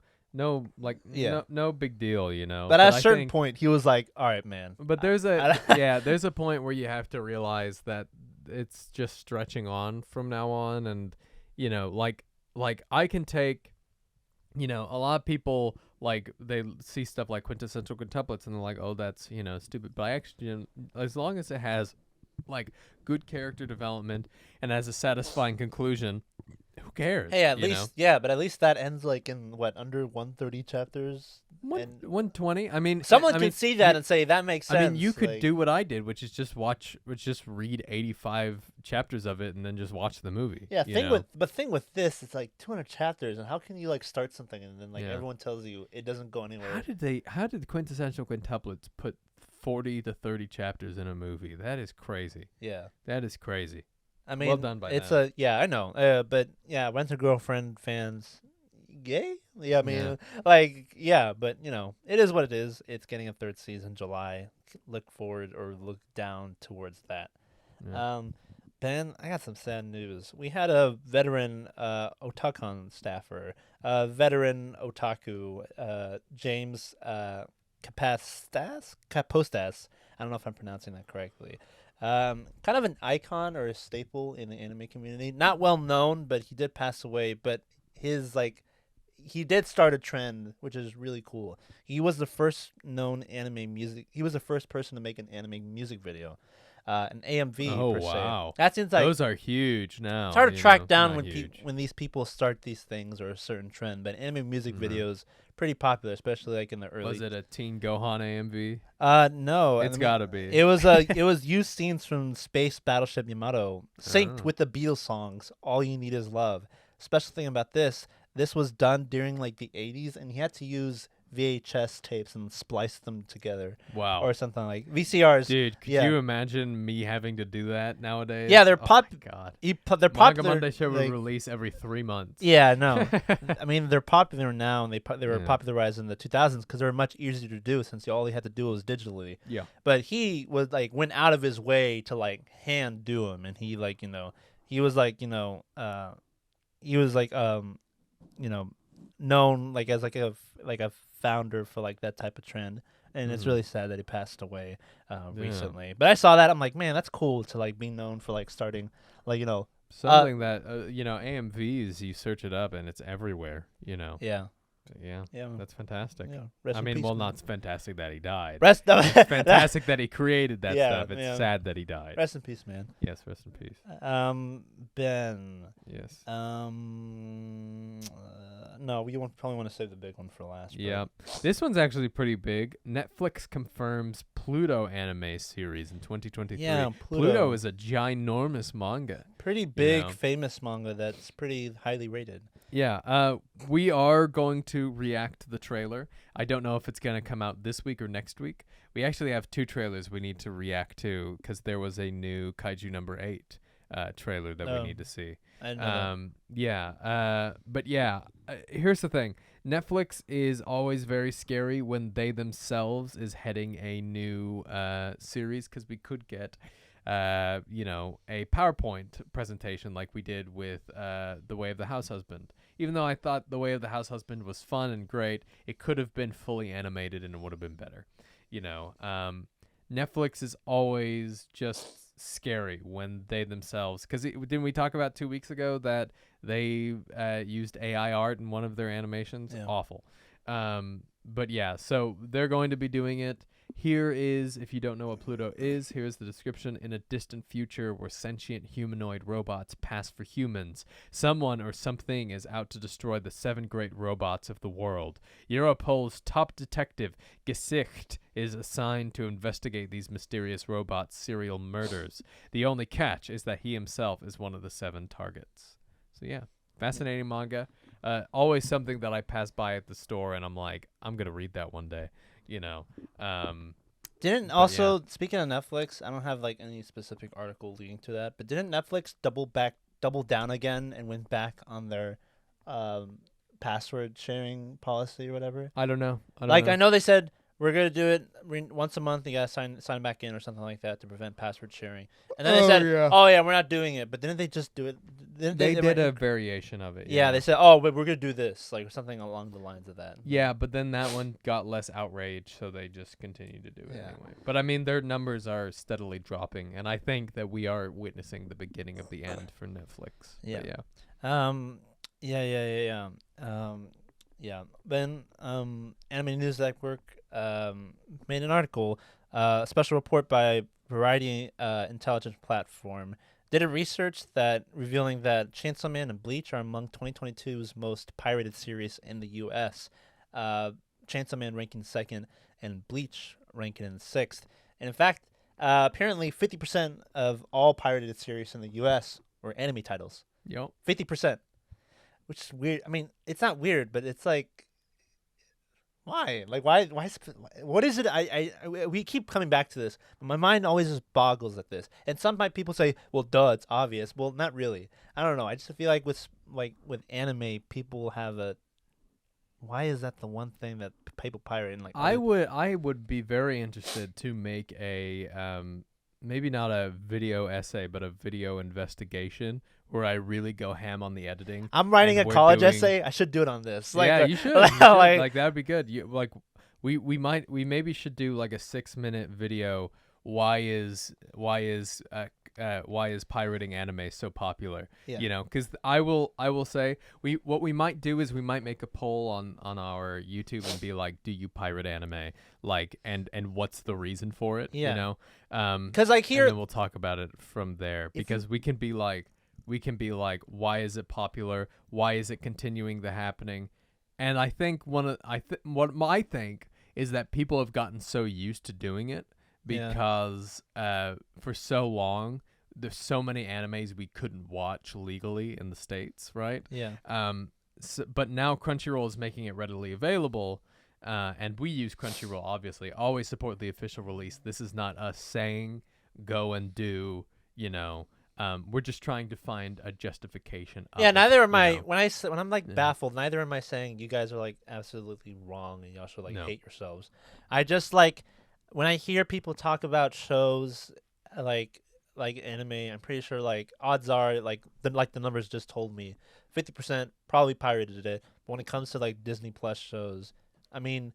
big deal, you know. But at a I certain think- point, he was like, "All right, man." But there's there's a point where you have to realize that it's just stretching on from now on, and you know, like I can take, you know, a lot of people like they see stuff like quintessential quintuplets and they're like, oh, that's, you know, stupid. But I actually, you know, as long as it has like good character development and has a satisfying conclusion, who cares? Hey, at you least know? but at least that ends like in what, under 130 chapters. And 120. I mean, someone I can mean, see that and say that makes sense. I mean, you could like, do what I did, which is just read 85 chapters of it and then just watch the movie. Yeah, you thing know? with this, it's like 200 chapters, and how can you like start something and then like Yeah. everyone tells you it doesn't go anywhere? How did quintessential quintuplets put 40 to 30 chapters in a movie? That is crazy. Yeah, That is crazy. I mean, Well done by it's them. I know, but yeah, Rent a Girlfriend fans, gay? Yeah, I mean, Yeah. like, yeah, but you know, it is what it is. It's getting a 3rd season, July. Look forward or look down towards that. Yeah. Ben, I got some sad news. We had a veteran Otakon staffer, veteran otaku, James Capostas. I don't know if I'm pronouncing that correctly. Kind of an icon or a staple in the anime community. Not well known, but he did pass away. But he did start a trend, which is really cool. He was the first known anime music. He was the first person to make an anime music video, an AMV. Oh, per se. wow. That seems like Those are huge now. it's hard to you track know, down not when huge. when these people start these things or a certain trend. But anime music Mhm. videos pretty popular, especially like in the early. Was it a Teen Gohan AMV? No, It's gotta be. It was it was used scenes from Space Battleship Yamato, synced Oh. with the Beatles songs. All You Need Is Love. Special thing about this was done during like the 80s, and he had to use VHS tapes and splice them together Wow. or something like VCRs. Dude, could yeah. you imagine me having to do that nowadays? Yeah, they're oh pop- my God. They're Manga popular. Monday show will like- release every 3 months. Yeah, no. I mean, they're popular now, and they were Yeah. popularized in the 2000s because they were much easier to do since all you had to do was digitally. Yeah. But he was like went out of his way to like hand do them, and he like he was like he was like known like as like a founder for like that type of trend. And it's Mhm. really sad that he passed away Yeah. recently. But I saw that, I'm like, man, that's cool to like be known for like starting like Something that AMVs, you search it up and it's everywhere. yeah. Yeah, Yeah. that's fantastic. Yeah. Rest I in mean, peace, well, man. not fantastic that he died. Rest It's fantastic that he created that Yeah, stuff. It's yeah. sad that he died. Rest in peace, man. Yes, rest in peace. Ben. Yes. No, you probably want to save the big one for last. But Yeah. This one's actually pretty big. Netflix confirms Pluto anime series in 2023. Yeah, Pluto is a ginormous manga. pretty big, know. famous manga that's pretty highly rated. Yeah, we are going to react to the trailer. I don't know if it's going to come out this week or next week. We actually have 2 trailers we need to react to because there was a new Kaiju number 8 trailer that we need to see. I didn't know But yeah, here's the thing. Netflix is always very scary when they themselves is heading a new series because we could get a PowerPoint presentation like we did with The Way of the House Husband. Even though I thought The Way of the House Husband was fun and great, it could have been fully animated and it would have been better. Netflix is always just scary when they themselves, because didn't we talk about 2 weeks ago that they used AI art in one of their animations? Yeah. Awful. But yeah, so they're going to be doing it. Here is, if you don't know what Pluto is, here's the description. In a distant future where sentient humanoid robots pass for humans, someone or something is out to destroy the 7 great robots of the world. Europol's top detective, Gesicht, is assigned to investigate these mysterious robots' serial murders. The only catch is that he himself is one of the 7 targets. So yeah, fascinating manga. Always something that I pass by at the store and I'm like, I'm going to read that one day. Didn't also speaking of Netflix, I don't have like any specific article leading to that, but didn't Netflix double down again and went back on their password sharing policy or whatever? I don't know. I know they said we're gonna do it once a month. You gotta sign back in or something like that to prevent password sharing. And then they said, "Oh yeah, we're not doing it." But didn't they just do it? They did a variation of it. Yeah, they said, "Oh, but we're gonna do this," like something along the lines of that. Yeah, but then that one got less outrage, so they just continued to do it anyway. But I mean, their numbers are steadily dropping, and I think that we are witnessing the beginning of the end for Netflix. Yeah. But yeah. Then Anime News Network made an article, a special report by Variety Intelligence Platform did a research that revealing that Chainsaw Man and Bleach are among 2022's most pirated series in the U.S. Chainsaw Man ranking 2nd and Bleach ranking in 6th. And in fact, apparently 50% of all pirated series in the U.S. were anime titles. Yep. 50%. Which is weird. I mean, it's not weird, but it's like, why? Like, why? What is it? We keep coming back to this, but my mind always just boggles at this. And some people say, "Well, duh, it's obvious." Well, not really. I don't know. I just feel like with anime, people have a. Why is that the one thing that people pirate? And I would be very interested to make a maybe not a video essay, but a video investigation where I really go ham on the editing. I'm writing a college essay. I should do it on this. You should. Like that would be good. We maybe should do like a 6-minute video. Why is pirating anime so popular? Yeah. Because I will say what we might do is we might make a poll on our YouTube and be like, do you pirate anime? Like, and what's the reason for it? Yeah. Because like here, and then we'll talk about it from there. Because we can be like, why is it popular? Why is it continuing the happening? And I think what I think is that people have gotten so used to doing it because for so long there's so many animes we couldn't watch legally in the States, right? Yeah. But now Crunchyroll is making it readily available, and we use Crunchyroll, obviously. Always support the official release. This is not us saying go and do, we're just trying to find a justification. Neither am I. When I'm like baffled, neither am I saying you guys are like absolutely wrong and y'all should like hate yourselves. I just like when I hear people talk about shows like anime, I'm pretty sure like odds are like the numbers just told me 50% probably pirated it. But when it comes to like Disney Plus shows, I mean,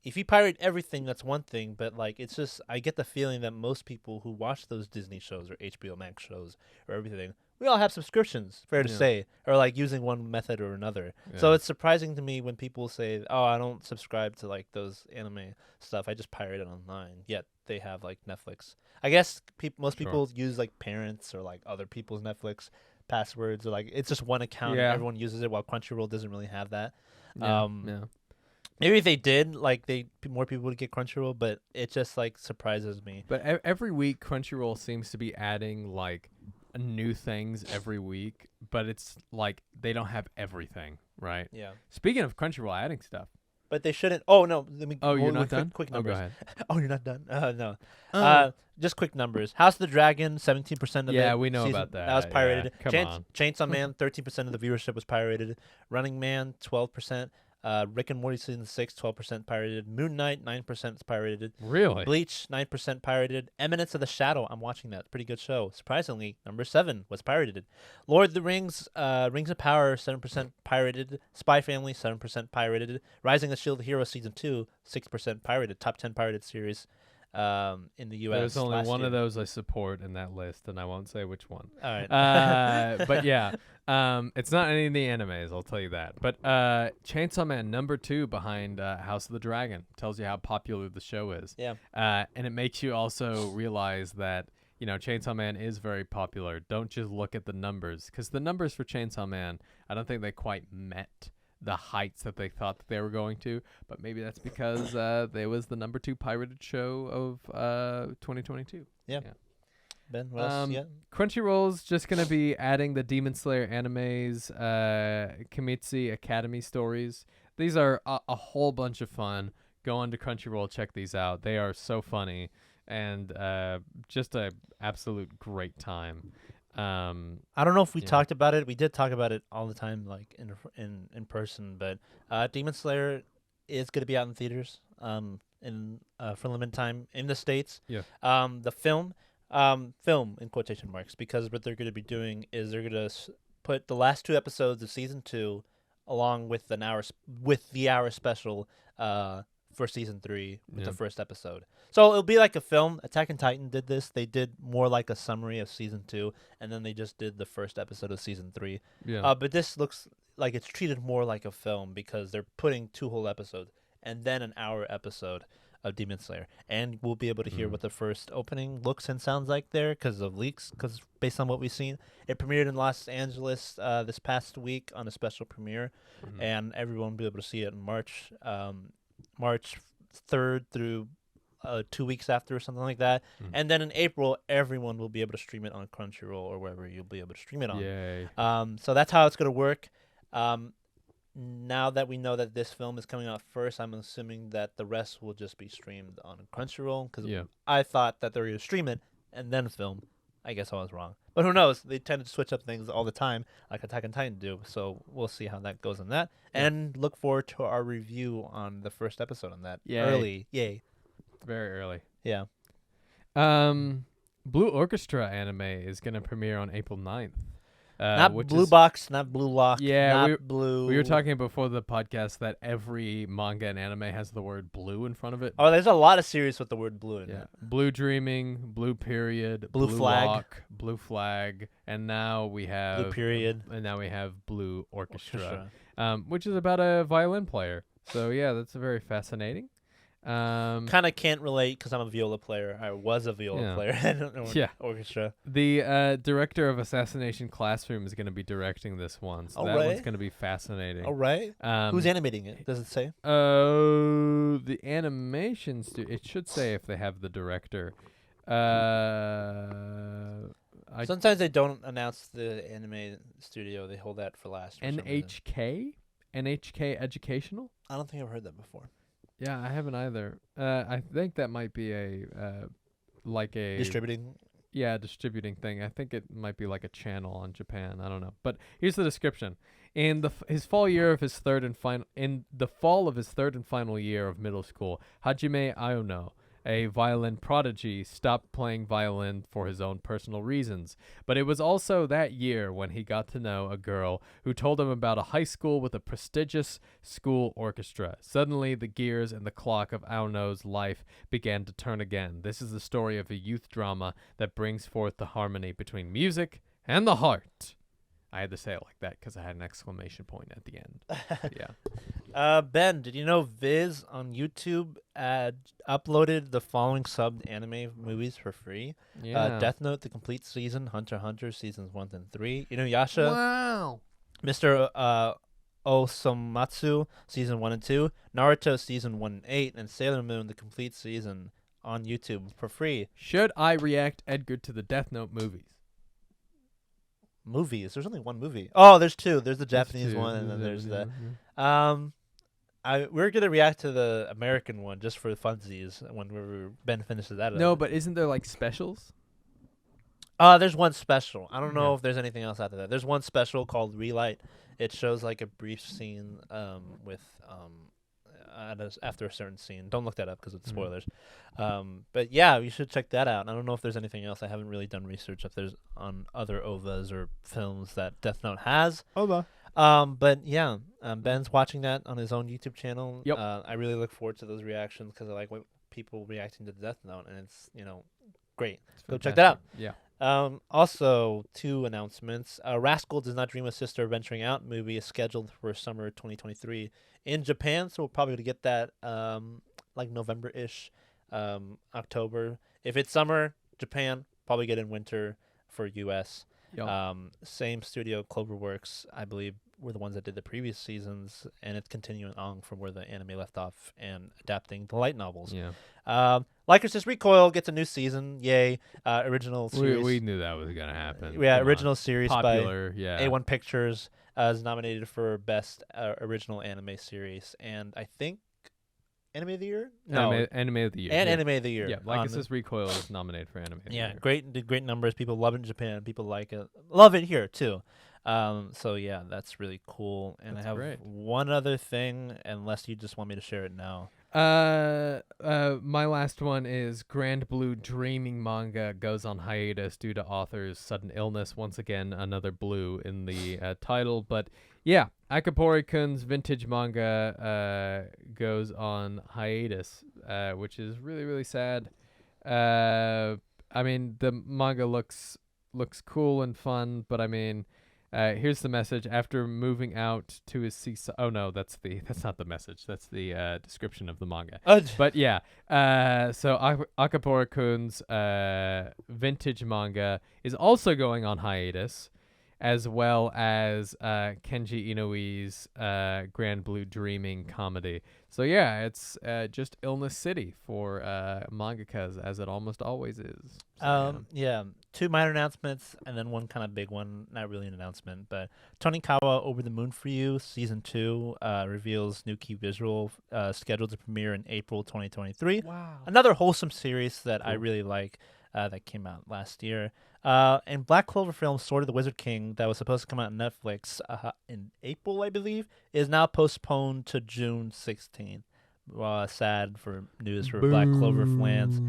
if you pirate everything, that's one thing. But like, it's just I get the feeling that most people who watch those Disney shows or HBO Max shows or everything, we all have subscriptions. Fair to Yeah. say, or like using one method or another. So Yeah. it's surprising to me when people say, "Oh, I don't subscribe to like those anime stuff. I just pirate it online." Yet they have like Netflix. I guess most Sure. people use like parents or like other people's Netflix passwords, or like it's just one account and Yeah. everyone uses it, while Crunchyroll doesn't really have that. Yeah. Um, yeah. Maybe if they did, like more people would get Crunchyroll, but it just like surprises me. But every week, Crunchyroll seems to be adding like new things every week, but it's like they don't have everything, right? Yeah, Speaking of Crunchyroll adding stuff. but they shouldn't. Oh no, let me. Oh, you're well, not quick, done? Quick Oh, numbers. go ahead. Oh, you're not done. No. Oh. Just quick numbers. House of the Dragon, 17% of it. Yeah, we know season- about that. That was Yeah, pirated. come on. Chainsaw Man, 13% of the viewership was pirated. Running Man, 12%. Rick and Morty season 6, 12% pirated. Moon Knight, 9% is pirated. Really? Bleach, 9% pirated. Eminence of the Shadow, I'm watching that. Pretty good show. Surprisingly, number 7 was pirated. Lord of the Rings, Rings of Power, 7% pirated. Spy Family, 7% pirated. Rising of the Shield Hero season 2, 6% pirated. Top 10 pirated series in the U.S. There's only last one year. of those I support in that list, and I won't say which one. All right. But yeah, it's not any of the animes, I'll tell you that. But Chainsaw Man number 2 behind House of the Dragon tells you how popular the show is. Yeah. And it makes you also realize that, you know, Chainsaw Man is very popular. Don't just look at the numbers, because the numbers for Chainsaw Man, I don't think they quite met the heights that they thought that they were going to, but maybe that's because they was the number 2 pirated show of 2022. Ben, what else? Yeah. Crunchyroll's just gonna be adding the Demon Slayer animes, Kimetsu Academy stories. These are a whole bunch of fun. Go on to Crunchyroll, check these out. They are so funny and just a absolute great time. I don't know if we yeah. talked about it. We did talk about it all the time, like in person. But Demon Slayer is going to be out in theaters in for limited time in the States. Yeah. The film in quotation marks, because what they're going to be doing is they're going to put the last 2 episodes of season 2 along with the hour special for season 3 with the first episode. So it'll be like a film. Attack on Titan did this. They did more like a summary of season 2, and then they just did the first episode of season 3. Yeah. But this looks like it's treated more like a film, because they're putting 2 whole episodes and then an hour episode of Demon Slayer, and we'll be able to hear what the first opening looks and sounds like there because of leaks. Because based on what we've seen, it premiered in Los Angeles this past week on a special premiere, and everyone will be able to see it in March 3rd through 2 weeks after, or something like that. And then in April, everyone will be able to stream it on Crunchyroll or wherever you'll be able to stream it on. Yay. So that's how it's going to work. Now that we know that this film is coming out first, I'm assuming that the rest will just be streamed on Crunchyroll, because I thought that they were going to stream it and then film. I guess I was wrong. But who knows? They tend to switch up things all the time, like Attack on Titan do. So we'll see how that goes on that. Yeah. And look forward to our review on the first episode on that. Yay. Early. Yay. Very early. Yeah. Blue Orchestra anime is going to premiere on April 9th. Not Blue Box, not Blue Lock, Yeah, not Blue... We were talking before the podcast that every manga and anime has the word blue in front of it. Oh, there's a lot of series with the word blue in it. Blue Dreaming, Blue Period, Blue Flag. Lock, Blue Flag, and now we have... Blue Period. And now we have Blue Orchestra. Which is about a violin player. So, yeah, that's very fascinating. Kind of can't relate because I'm a viola player. I was a viola player. I don't know orchestra. The director of Assassination Classroom is going to be directing this one, so that one's going to be fascinating. All right. Who's animating it? Does it say? The animations it should say if they have the director. Sometimes they don't announce the anime studio. They hold that for last. NHK Educational. I don't think I've heard that before. Yeah, I haven't either. I think that might be a distributing. Yeah, distributing thing. I think it might be like a channel on Japan. I don't know. But here's the description: in the fall of his third and final year of middle school, Hajime Aono, a violin prodigy, stopped playing violin for his own personal reasons. But it was also that year when he got to know a girl who told him about a high school with a prestigious school orchestra. Suddenly, the gears and the clock of Aono's life began to turn again. This is the story of a youth drama that brings forth the harmony between music and the heart. I had to say it like that because I had an exclamation point at the end. Yeah. Ben, did you know Viz on YouTube uploaded the following subbed anime movies for free? Yeah. Death Note, the complete season, Hunter x Hunter seasons 1 and 3, Inuyasha, Wow. Mr. Osomatsu season 1 and 2, Naruto season 1 and 8, and Sailor Moon, the complete season on YouTube for free. Should I react, Edgar, to the Death Note movies? Movies? There's only one movie. Oh, there's two. There's the Japanese two. one, and then there's the one, we're gonna react to the American one just for funsies when Ben finishes that. No, but isn't there like specials? There's one special. I don't know Yeah. if there's anything else after that. There's one special called Relight. It shows like a brief scene with after a certain scene. Don't look that up because it's spoilers. But yeah, you should check that out. I don't know if there's anything else. I haven't really done research if there's on other OVAs or films that Death Note has. OVA. But yeah, Ben's watching that on his own YouTube channel. Yep. I really look forward to those reactions because I like what people reacting to Death Note, and it's great. Go check that out. Yeah. Also, two announcements. Rascal Does Not Dream of Sister Venturing Out movie is scheduled for summer 2023 in Japan, so we'll probably get that like November-ish, October. If it's summer, Japan, probably get in winter for US. Yep. Same studio, Cloverworks, I believe, were the ones that did the previous seasons, and it's continuing on from where the anime left off and adapting the light novels. Yeah. Like Resist Recoil gets a new season. Yay. Original series. We knew that was gonna happen. Yeah, Come original on. series Popular. by Yeah. A1 Pictures is nominated for Best Original Anime Series, and I think Anime of the Year? No. Anime of the year. And yeah. Anime of the Year. Yeah, like it says Recoil is nominated for Anime of the Yeah, Year. did great numbers. People love it in Japan. People like it. Love it here, too. So, yeah, that's really cool. And That's I have great. one other thing, unless you just want me to share it now. My last one is Grand Blue Dreaming manga goes on hiatus due to author's sudden illness. Once again, another blue in the title. But yeah, Akapori-kun's vintage manga goes on hiatus, which is really, really sad. I mean, the manga looks cool and fun, but I mean, here's the message. After moving out to his seaside, oh no, that's not the message. That's the description of the manga. But yeah, so Akapori-kun's vintage manga is also going on hiatus, as well as Kenji Inoue's Grand Blue Dreaming comedy. So yeah, it's just illness city for mangakas, as it almost always is. So, yeah, two minor announcements and then one kind of big one. Not really an announcement, but Tonikawa Over the Moon for You season 2 reveals new key visual scheduled to premiere in April 2023. Wow. Another wholesome series that I Cool. really like that came out last year. And Black Clover film Sword of the Wizard King that was supposed to come out on Netflix in April, I believe, is now postponed to June 16th. Sad for news for Black Clover fans.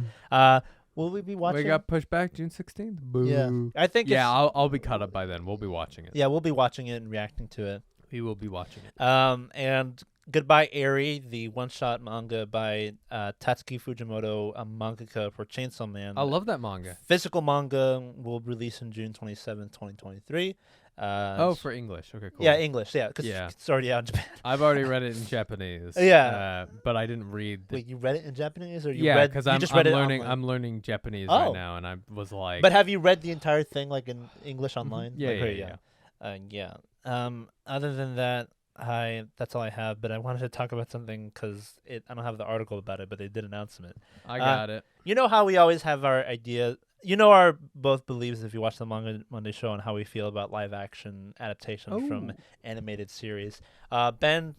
Will we be watching? We got pushed back June 16th. Boo. Yeah, I think. Yeah, It's, I'll be caught up by then. We'll be watching it. yeah, we'll be watching it and reacting to it. We will be watching it. And Goodbye Eri, the one-shot manga by Tatsuki Fujimoto, a mangaka for Chainsaw Man. I love that manga. Physical manga will release in June 27th, 2023. For English. Okay, cool. Yeah, English. Yeah, because Yeah. it's already out in Japan. I've already read it in Japanese. Yeah. But I didn't read. Wait, you read it in Japanese, or you Yeah, read? because You I'm just read it learning. online? I'm learning Japanese Oh. right now, and I was like. But have you read the entire thing like in English online? Yeah, Like, yeah. Other than that, that's all I have. But I wanted to talk about something because I don't have the article about it, but they did announce it. I got it. You know how we always have our idea. You know our both beliefs if you watch the Manga Monday show on how we feel about live action adaptations from animated series. Ben,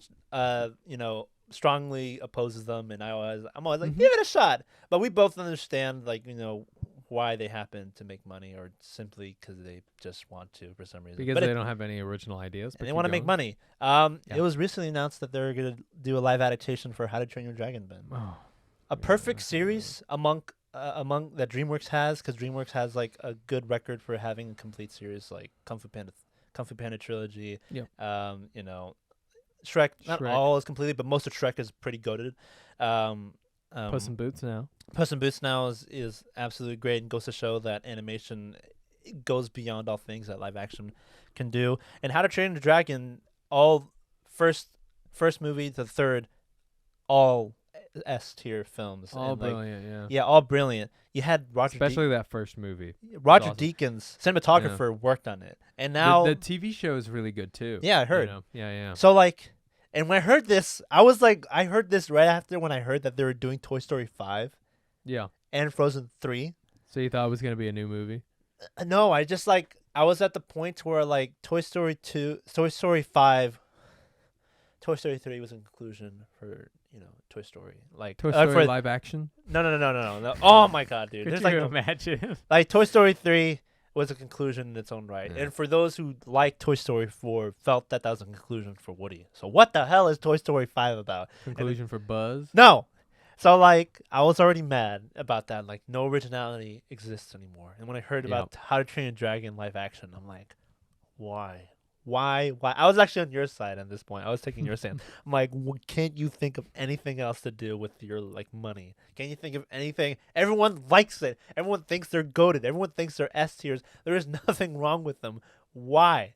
strongly opposes them, and I'm always like, give it a shot. But we both understand, why they happen to make money, or simply because they just want to for some reason. Because But they don't have any original ideas. and they want to make money. It was recently announced that they're going to do a live adaptation for How to Train Your Dragon, Ben. Oh. a perfect series among that DreamWorks has, because DreamWorks has like a good record for having a complete series, like Kung Fu Panda trilogy. Yep. You know, Shrek. Not Shrek. all is completely, but most of Shrek is pretty goated. Puss in Boots now. Puss in Boots now is absolutely great and goes to show that animation goes beyond all things that live action can do. And How to Train Your Dragon, all first movie to third, all S tier films. All and, like, brilliant, yeah. yeah, all brilliant. You had Especially that first movie. Roger awesome. Deakins, cinematographer, worked on it, and now The TV show is really good too. yeah, I heard. You know? Yeah. So like, and when I heard this, I was like, I heard this right after when I heard that they were doing Toy Story 5 Yeah. and Frozen 3. So you thought it was gonna be a new movie? No, I just like I was at the point where like Toy Story 2, Toy Story 5, Toy Story 3 was a conclusion for Toy Story. Like Toy Story for, live action? No. Oh my god, dude. Could There's you like no, imagine? like Toy Story 3 was a conclusion in its own right. Yeah. And for those who like Toy Story 4 felt that was a conclusion for Woody. So what the hell is Toy Story 5 about? Conclusion for Buzz? No. So like I was already mad about that. Like no originality exists anymore. And when I heard about How to Train a Dragon live action, I'm like, why? Why? I was actually on your side at this point. I was taking your stand. I'm like, can't you think of anything else to do with your like money? Can't you think of anything? Everyone likes it. Everyone thinks they're goated. Everyone thinks they're S tiers. There is nothing wrong with them. Why?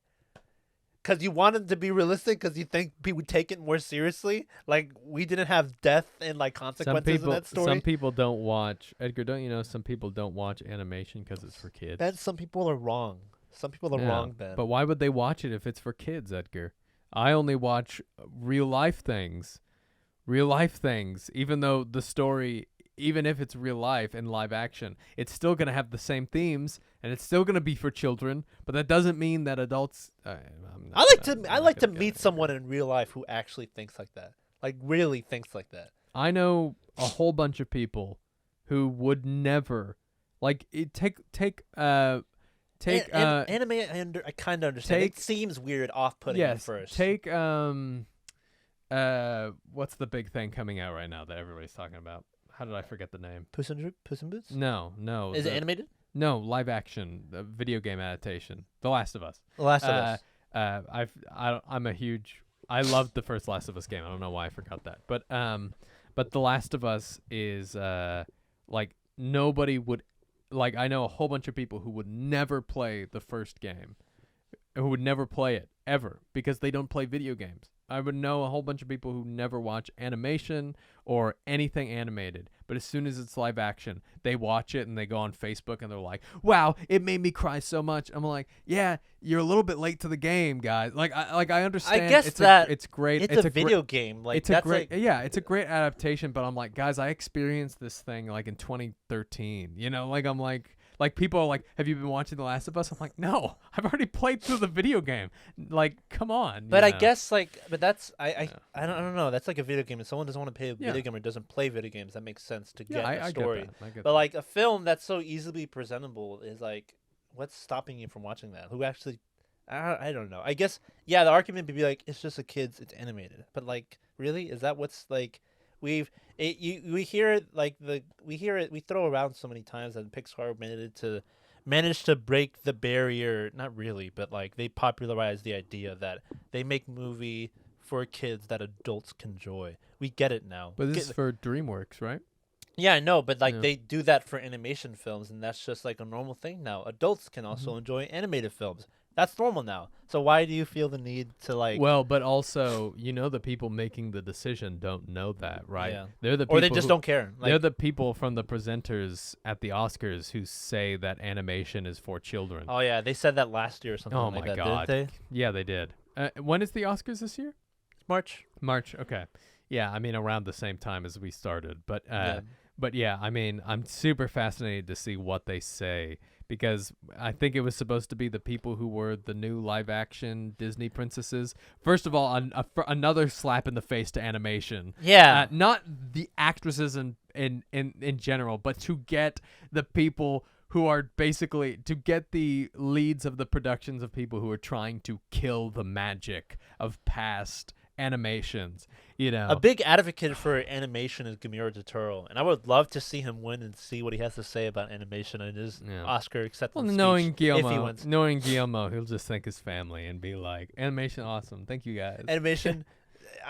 Because you want it to be realistic? Because you think people would take it more seriously? Like we didn't have death and like consequences in that story. Some people don't watch. Edgar, don't you know some people don't watch animation because it's for kids? Then some people are wrong. Some people are wrong, Ben. But why would they watch it if it's for kids, Edgar? I only watch real life things. Real life things. Even though the story, even if it's real life and live action, it's still going to have the same themes and it's still going to be for children. But that doesn't mean that adults. I like to meet someone in real life who actually thinks like that. Like really thinks like that. I know a whole bunch of people who would never anime. I kind of understand. It seems weird, off-putting at first. Take what's the big thing coming out right now that everybody's talking about? How did I forget the name? Puss in Boots? No. Is it animated? No, live action, the video game adaptation. The Last of Us. The Last of Us. I loved the first Last of Us game. I don't know why I forgot that. But The Last of Us is like nobody would. Like, I know a whole bunch of people who would never play the first game, who would never play it, ever, because they don't play video games. I would know a whole bunch of people who never watch animation or anything animated, but as soon as it's live action, they watch it and they go on Facebook and they're like, wow, it made me cry so much. I'm like, yeah, you're a little bit late to the game, guys. I understand. I guess it's great. It's a video game. Like it's that's it's a great adaptation, but I'm like, guys, I experienced this thing like in 2013. You know, like I'm like people are like, have you been watching The Last of Us? I'm like, no, I've already played through the video game. Like, come on. But I guess but that's I don't know. That's like a video game. If someone doesn't want to play a video game or doesn't play video games, that makes sense to get a story. I get but like a film that's so easily presentable is like, what's stopping you from watching that? Who actually? I don't know. I guess the argument would be like, it's just a kids. It's animated. But like, really, is that what's like? We hear it we throw around so many times that Pixar managed to break the barrier, not really, but like they popularized the idea that they make movie for kids that adults can enjoy. We get it now. But this is for DreamWorks, right? Yeah, I know, but like they do that for animation films, and that's just like a normal thing now. Adults can also enjoy animated films. That's normal now. So why do you feel the need to like? Well, but also, the people making the decision don't know that, right? Yeah. They're the people or they just don't care. Like, they're the people from the presenters at the Oscars who say that animation is for children. Oh yeah, they said that last year or something like that. Oh my God! Didn't they? Yeah, they did. When is the Oscars this year? March. Okay. Yeah, I mean around the same time as we started, but yeah, I mean I'm super fascinated to see what they say. Because I think it was supposed to be the people who were the new live-action Disney princesses. First of all, another slap in the face to animation. Yeah. Not the actresses in general, but to get the people who are basically, to get the leads of the productions of people who are trying to kill the magic of past animations. You know, A big advocate for animation is Guillermo del Toro, and I would love to see him win and see what he has to say about animation in his Oscar acceptance well, speech. knowing If he Guillermo, wins, he'll just thank his family and be like, "Animation, awesome, thank you guys." animation.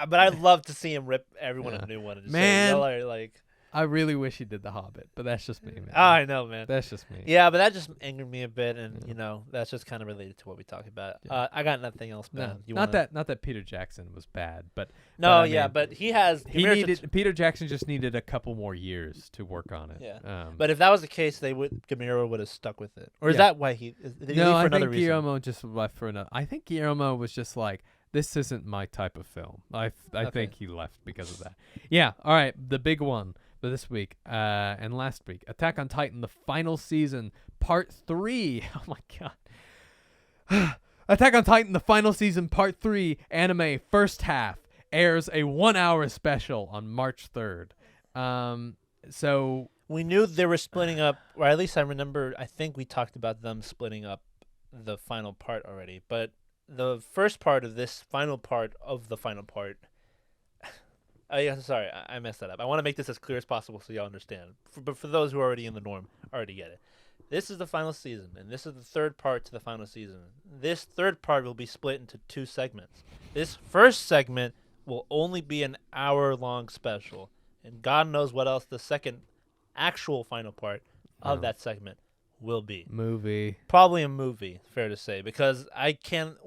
But I'd love to see him rip everyone Yeah. a new one and just Man. say, y'all are like, I really wish he did The Hobbit, but that's just me, man. I know, man. That's just me. Yeah, but that just angered me a bit, and Yeah. That's just kind of related to what we talked about. Yeah. I got nothing else, No, Ben. not that Peter Jackson was bad, but No, I yeah, mean, but he has. Peter Jackson just needed a couple more years to work on it. Yeah. But if that was the case, Guillermo would have stuck with it. Or is Yeah. that why did he leave No, for I another think reason? Guillermo just left for another. I think Guillermo was just like, this isn't my type of film. I think he left because of that. Yeah. All right. The big one for this week and last week, Attack on Titan, the final season, part 3. Oh my god. Attack on Titan, the final season, part 3, anime, first half, airs a 1-hour special on March 3rd. So We knew they were splitting up, or at least I think we talked about them splitting up the final part already. But the first part of this final part of the final part. Oh, yeah, sorry, I messed that up. I want to make this as clear as possible so y'all understand. But for those who are already in the norm, already get it. This is the final season, and this is the third part to the final season. This third part will be split into 2 segments. This first segment will only be an hour-long special, and God knows what else the second actual final part of that segment will be. Movie. Probably a movie, fair to say, because I can't,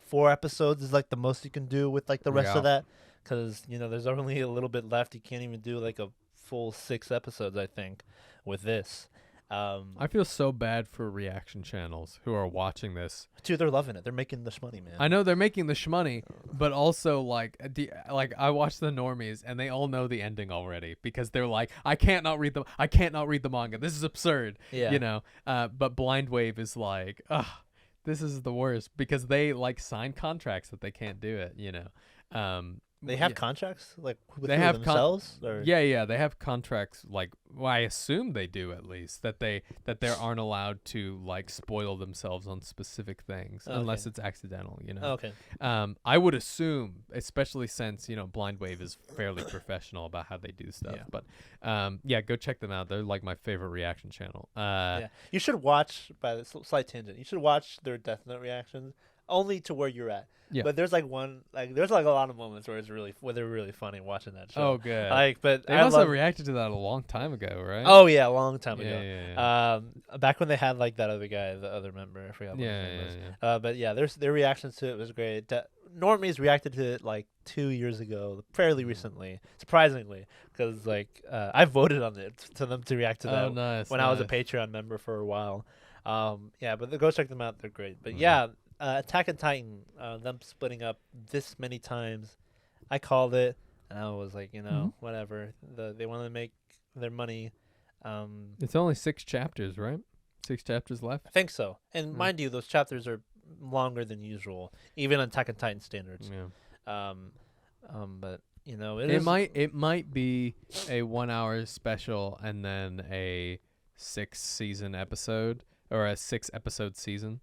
4 episodes is like the most you can do with like the rest of that, because there's only a little bit left. You can't even do like a full 6 episodes, I think, with this. I feel so bad for reaction channels who are watching this. Dude, they're loving it. They're making the shmoney, man. I know they're making the shmoney, but also like I watch the normies and they all know the ending already because they're like, I can't not read the manga. This is absurd. Yeah. But Blind Wave is like, this is the worst because they like sign contracts that they can't do it. They have contracts with they have themselves. Yeah, they have contracts. I assume they do at least that they aren't allowed to like spoil themselves on specific things unless it's accidental. Okay. I would assume, especially since Blind Wave is fairly professional about how they do stuff. Yeah. But go check them out. They're like my favorite reaction channel. Yeah, you should watch. By the slight tangent, you should watch their Death Note reactions only to where you're at. Yeah. But there's there's a lot of moments where they're really funny watching that show. Oh, good. But they I also love, reacted to that a long time ago, right? Oh yeah, a long time ago. Yeah. Back when they had like that other guy, the other member, I forgot what his name was. But yeah, their reactions to it was great. Normies reacted to it like 2 years ago, fairly recently, surprisingly, because I voted on it to them to react to that. Oh, nice. When I was a Patreon member for a while. But go check them out. They're great. But yeah, Attack on Titan, them splitting up this many times, I called it, and I was like, whatever. They want to make their money. It's only 6 chapters, right? 6 chapters left. I think so. And mind you, those chapters are longer than usual, even on Attack on Titan standards. Yeah. But it might be a 1-hour special and then a 6-season episode or a 6-episode season.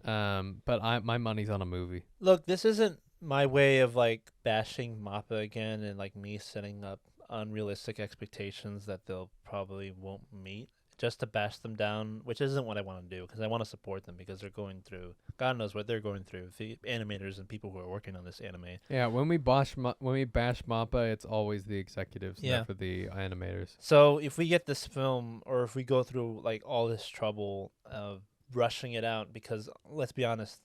But my money's on a movie. Look, this isn't my way of bashing Mappa again and me setting up unrealistic expectations that they'll probably won't meet just to bash them down, which isn't what I want to do because I want to support them because they're going through God knows what they're going through, the animators and people who are working on this anime. Yeah, when we bash Mappa, it's always the executives, not for the animators. So if we get this film or if we go through all this trouble of rushing it out, because let's be honest,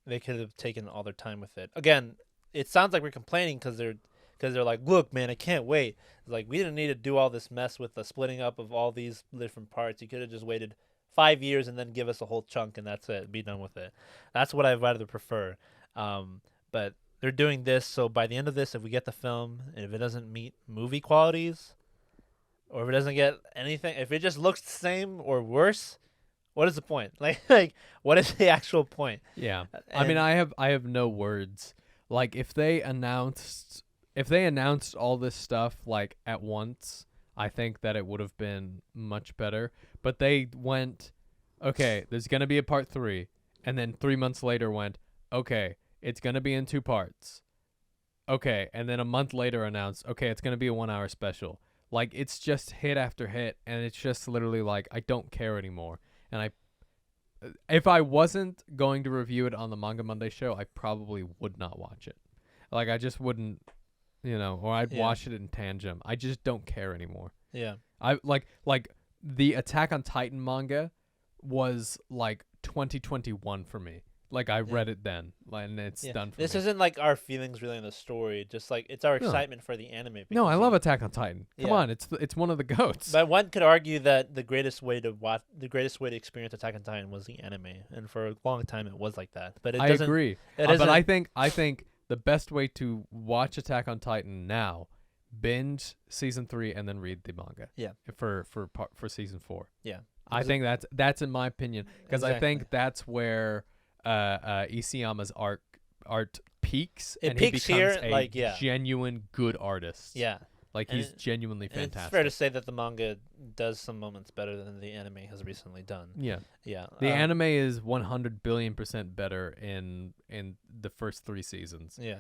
they could have taken all their time with it. Again, it sounds like we're complaining because they're like, look, man, I can't wait. It's we didn't need to do all this mess with the splitting up of all these different parts. You could have just waited 5 years and then give us a whole chunk and that's it. Be done with it. That's what I'd rather prefer. But they're doing this, so by the end of this, if we get the film and if it doesn't meet movie qualities, or if it doesn't get anything, if it just looks the same or worse, what is the point? What is the actual point? Yeah, I mean, I have no words. If they announced all this stuff at once, I think that it would have been much better. But they went, okay, there's gonna be a part 3, and then 3 months later went, okay, it's gonna be in 2 parts. okay, and then a month later announce, okay, it's gonna be a 1 hour special. Like it's just hit after hit, and it's just literally like I don't care anymore. And if I wasn't going to review it on the Manga Monday show, I probably would not watch it. Like I just wouldn't, or I'd Yeah. watch it in tangent. I just don't care anymore. Yeah. I like the Attack on Titan manga was like 2021 for me. Like I read it then, and it's done for This me. isn't like our feelings really on the story, just like it's our No. excitement for the anime. No, I because love Attack on Titan. Come Yeah. on, it's one of the goats. But one could argue that the greatest way to experience Attack on Titan was the anime, and for a long time it was like that. But it I doesn't. agree. It But isn't- I think the best way to watch Attack on Titan now, binge season 3 and then read the manga. Yeah. For season 4. Yeah. I Because think that's in my opinion, because I think Exactly. that's where Isayama's art peaks, It and peaks he becomes here, a like, yeah. genuine good artist. Yeah. Like And he's genuinely And fantastic. it's fair to say that the manga does some moments better than the anime has recently done. Yeah. Yeah. The anime is 100 billion% better in the first 3 seasons. Yeah.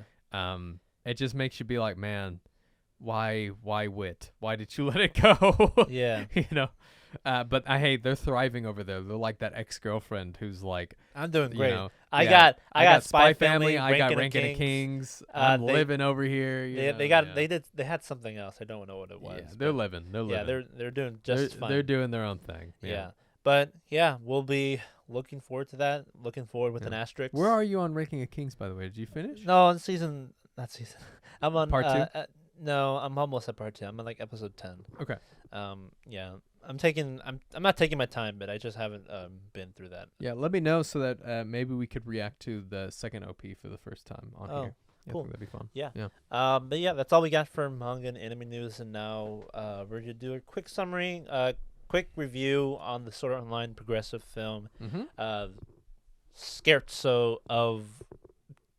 It just makes you be like, man, why Wit? Why did you let it go? Yeah. But they're thriving over there. They're like that ex-girlfriend who's like, I'm doing great. I got Spy Family. I got Rankin' Rankin' of of Kings. I'm they- living over here. They had something else. I don't know what it was. Yeah, they're but living. They're yeah, living. they're doing just fine. They're doing their own thing. Yeah. But yeah, we'll be looking forward to that. Looking forward with Yeah. an asterisk. Where are you on Ranking of Kings, by the way? Did you finish? No, on not season. I'm on Part 2? No, I'm almost at part 2. I'm on like episode 10. Okay. Yeah. I'm not taking my time, but I just haven't been through that. Yeah, let me know so that maybe we could react to the second OP for the first time on Oh, here. Yeah, cool. I think that'd be fun. Yeah. Yeah. But yeah, that's all we got for manga and anime news. And now we're gonna do a quick summary, quick review on the Sword Art Online progressive film, Mm-hmm. Scherzo of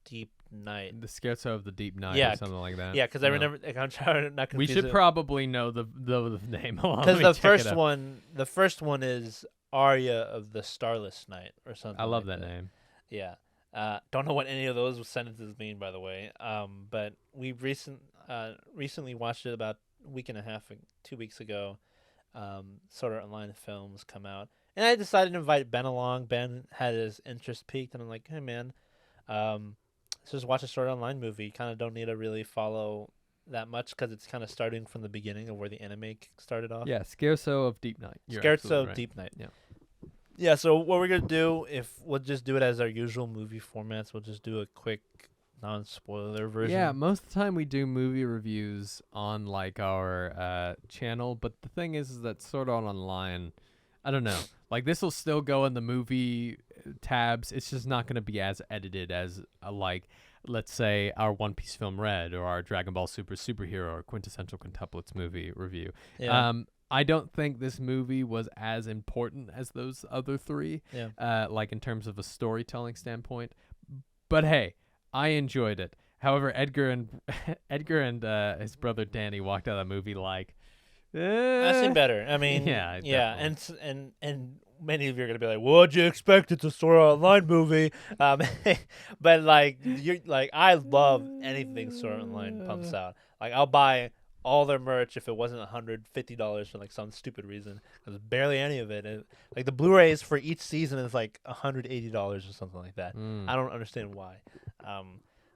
Deep Night. The Scherzo of the Deep Night Yeah, or something like that. Yeah, because I remember. I'm trying to not We confuse should it. probably know the name. Because the first one is Arya of the Starless Night or something. I love like that name. Yeah. Don't know what any of those sentences mean, by the way. But we recently watched it about a week and a half, 2 weeks ago. Sword Art Online films come out, and I decided to invite Ben along. Ben had his interest peaked, and I'm like, hey man, let's just watch a Sword Art Online movie. Kind of don't need to really follow that much because it's kind of starting from the beginning of where the anime started off. Yeah, Scherzo of Deep Night. You're Scherzo absolutely right. Deep Night. Yeah. Yeah, so what we're gonna do, if we'll just do it as our usual movie formats, we'll just do a quick non-spoiler version. Yeah, most of the time we do movie reviews on like our channel, but the thing is that Sword Art Online, I don't know. Like this will still go in the movie tabs. It's just not going to be as edited as like, let's say, our One Piece film Red or our Dragon Ball Superhero or Quintessential Quintuplets movie review. Yeah. I don't think this movie was as important as those other 3, Yeah. like in terms of a storytelling standpoint. But hey, I enjoyed it. However, Edgar and his brother Danny walked out of the movie like, I've seen better. I mean, Yeah, yeah, definitely. and many of you are gonna be like, "What'd you expect? It's a Sword Art Online movie." But like, I love anything Sword Art Online pumps out. Like, I'll buy all their merch if it wasn't $150 for like some stupid reason. There's barely any of it. And, like the Blu-rays for each season is like $180 or something like that. I don't understand why.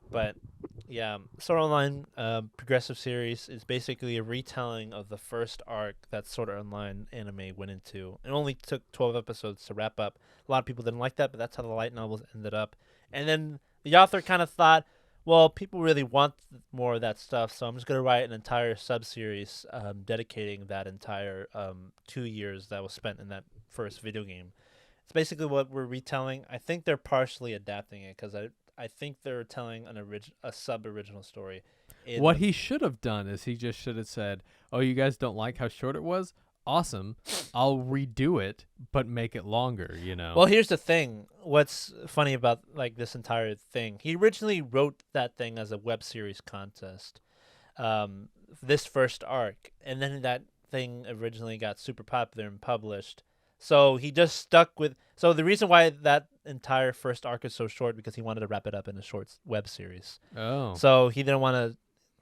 But yeah, Sword Art Online progressive series is basically a retelling of the first arc that Sword Art Online anime went into. It only took 12 episodes to wrap up. A lot of people didn't like that, but that's how the light novels ended up. And then the author kind of thought, well, people really want more of that stuff, so I'm just going to write an entire sub-series dedicating that entire 2 years that was spent in that first video game. It's basically what we're retelling. I think they're partially adapting it because I think they're telling a sub-original story. What he should have done is he just should have said, "Oh, you guys don't like how short it was? Awesome. I'll redo it, but make it longer, Well, here's the thing. What's funny about like this entire thing, he originally wrote that thing as a web series contest, this first arc, and then that thing originally got super popular and published. So he just stuck with. So the reason why that entire first arc is so short because he wanted to wrap it up in a short web series. Oh, So he didn't want to.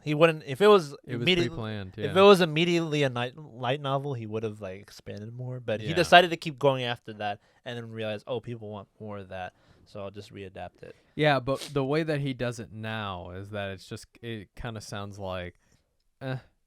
He wouldn't if it was it was immediately pre-planned. if Yeah. it was immediately a light novel, he would have like expanded more. But he Yeah. decided to keep going after that, and then realized, oh, people want more of that, so I'll just readapt it. Yeah, but the way that he does it now is that it kind of sounds like,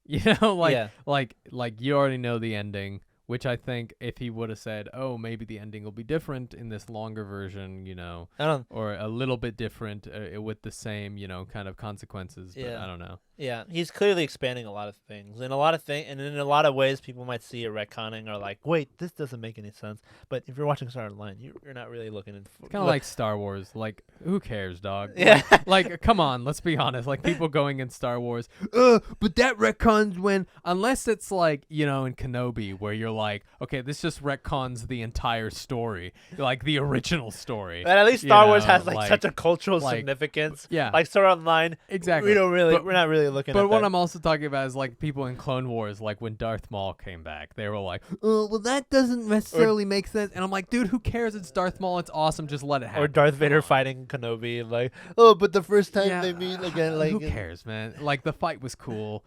you know, Yeah. like you already know the ending. Which I think if he would have said, oh, maybe the ending will be different in this longer version, you know, I don't. or a little bit different with the same, you know, kind of consequences. But Yeah. I don't know. Yeah, he's clearly expanding a lot of things, and and in a lot of ways, people might see a retconning or like, wait, this doesn't make any sense. But if you're watching Star Online, you're not really looking in. It's kind of like Star Wars. Like, who cares, dog? Yeah. Like, come on, let's be honest. Like, people going in Star Wars, but that retcons when, unless it's like, you know, in Kenobi, where you're like, okay, this just retcons the entire story, like the original story. But at least you Star Wars know, has like such a cultural like- significance. Yeah, Like Star Online, exactly. we're not really looking But at what that. I'm also talking about is like people in Clone Wars, like when Darth Maul came back, they were like, "Oh, well, that doesn't necessarily make sense." And I'm like, "Dude, who cares? It's Darth Maul. It's awesome. Just let it happen." Or Darth Vader fighting Kenobi, like, oh, but the first time Yeah, they meet again, like, who cares, man? Like the fight was cool.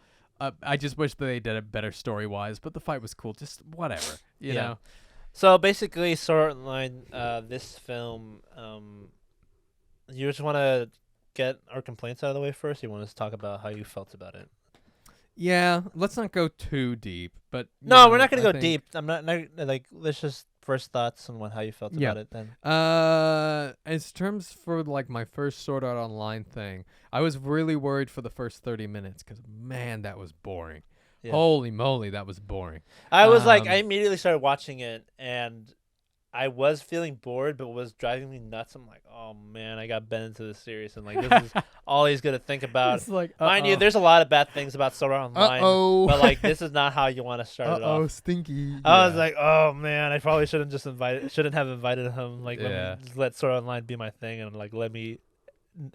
I just wish that they did it better story wise, but the fight was cool. Just whatever, you Yeah. know. So basically, Sword Art Online, this film, you just want to get our complaints out of the way first. You want us to talk about how you felt about it? Yeah, let's not go too deep, but you No, know, we're not gonna I go think- deep. I'm not like. Let's just first thoughts on how you felt Yeah. about it. Then As terms for like my first Sword Art Online thing, I was really worried for the first 30 minutes because man, that was boring. Yeah. Holy moly, that was boring. I was like, I Um, immediately started watching it, and I was feeling bored, but what was driving me nuts. I'm like, oh man, I got bent into this series, and like this is all he's gonna think about. It's like, Mind you, there's a lot of bad things about Sword Art Online, but like this is not how you want to start it off. stinky. I was like, oh man, I probably shouldn't have invited him. Like, Yeah. let me just let Sword Art Online be my thing, and like let me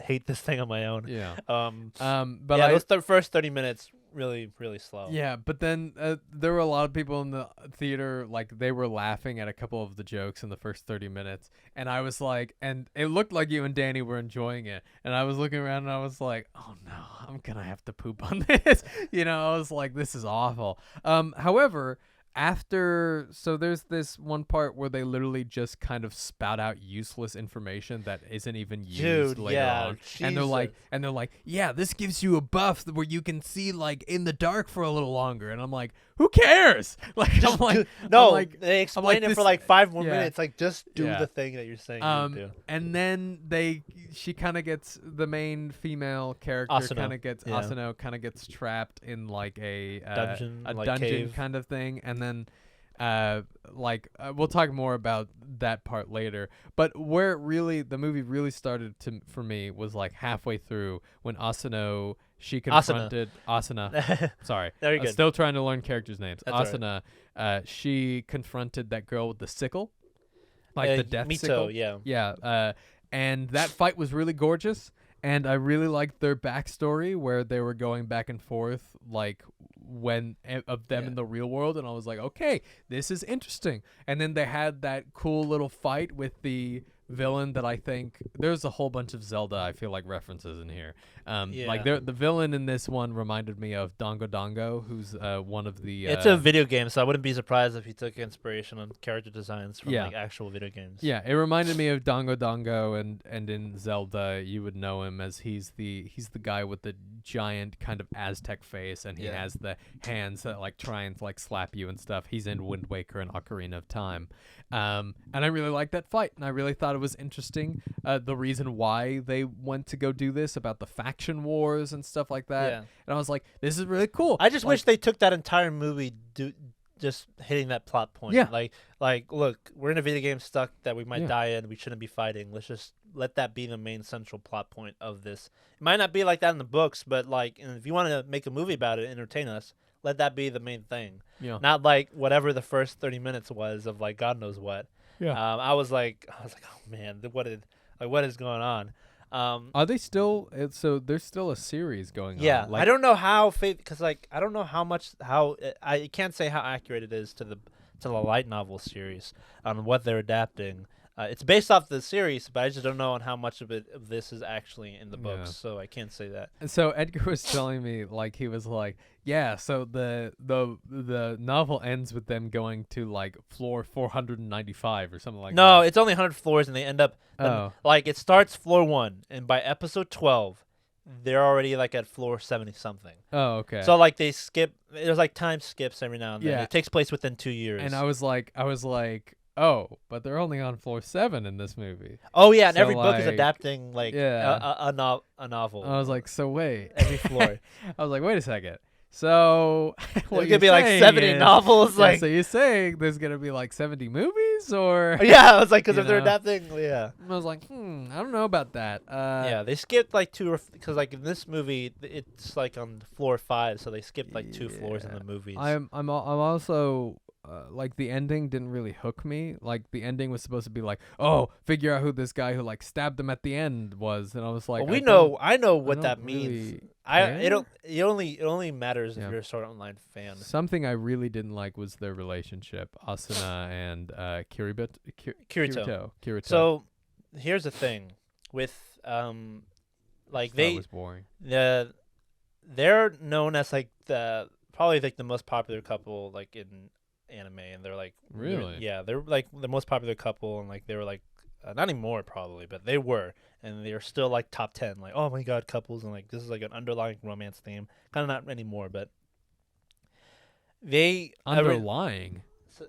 hate this thing on my own. yeah. But But those first 30 minutes really slow. yeah, but then there were a lot of people in the theater, like they were laughing at a couple of the jokes in the first 30 minutes, and I was like, and it looked like you and Danny were enjoying it, and I was looking around and I was like, oh no, I'm gonna have to poop on this, you know. I was like, this is awful. However, so there's this one part where they literally just kind of spout out useless information that isn't even used Dude, later yeah, on, and they're like, yeah, this gives you a buff where you can see like in the dark for a little longer, and I'm like, who cares? Like, I'm like, no, I'm like, they explain it this- for like 5 more yeah. minutes. Like, just do Yeah. the thing that you're saying you do. and then she kind of gets the main female character Asuna. Yeah. Asano kind of gets trapped in like a Dungeon, a like dungeon cave. kind of thing, and then we'll talk more about that part later. But where the movie really started for me was like halfway through when Asano confronted Asuna. Sorry, Very I'm good. still trying to learn characters' names. That's all Asuna, she confronted that girl with the sickle, like the death Mito, sickle. yeah. Yeah, and that fight was really gorgeous, and I really liked their backstory where they were going back and forth, like of them Yeah. in the real world, and I was like, okay, this is interesting. And then they had that cool little fight with the villain that I think there's a whole bunch of Zelda, I feel like, references in here. Like Yeah. the villain in this one reminded me of Dango Dango, who's one of the It's a video game, so I wouldn't be surprised if he took inspiration on character designs from Yeah. like actual video games. Yeah, it reminded me of Dango Dango, and in Zelda you would know him as he's the guy with the giant kind of Aztec face, and he Yeah. has the hands that like try and like slap you and stuff. He's in Wind Waker and Ocarina of Time, and I really liked that fight, and I really thought it was interesting. The reason why they went to go do this about the faction wars and stuff like that, Yeah. and I was like, this is really cool. I just Like, wish they took that entire movie just hitting that plot point. Yeah. Like, look, we're in a video game stuck that we might Yeah. die in. We shouldn't be fighting. Let's just let that be the main central plot point of this. It might not be like that in the books, but like, and if you want to make a movie about it, entertain us, let that be the main thing. yeah, Not like whatever the first 30 minutes was of like God knows what. yeah. I was like, oh man, what is going on? Are they still? So there's still a series going Yeah, on. I don't know how because like I don't know how I can't say how accurate it is to to the light novel series on what they're adapting. It's based off the series, but I just don't know on how much of this is actually in the books, so I can't say that. And so Edgar was telling me, like, he was like, yeah, so the novel ends with them going to like floor 495 or something like that. No, it's only 100 floors, and they end up Oh. like it starts floor 1, and by episode 12, they're already like at floor 70 something. Oh, okay. So like they skip. There's like time skips every now and then. Yeah. It takes place within 2 years. And I was like, oh, but they're only on floor 7 in this movie. Oh yeah, and So, every book is like, adapting like a novel. I was like, so wait. Every floor. I was like, wait a second. So what It could be like 70 novels. Yeah, like so you're saying there's gonna be like 70 movies, or yeah, I was like, because you if they're know? adapting, yeah. I was like, I don't know about that. Yeah, they skipped like 2 because like in this movie it's like on floor 5, so they skipped like 2 floors in the movies. I'm also like the ending didn't really hook me. Like the ending was supposed to be like, oh, figure out who this guy who like stabbed them at the end was, and I was like, well, I know what that don't means. really It only matters if you're a Sword Art Online fan. Something I really didn't like was their relationship, Asuna and Kirito. So here's the thing with like that was boring. They're known as like probably like the most popular couple like in anime, and they're like Really? they're like the most popular couple, and like they were like not anymore probably, but they were, and they're still like top 10, like, oh my god, couples, and like this is like an underlying romance theme. Kind of not anymore, but they Underlying.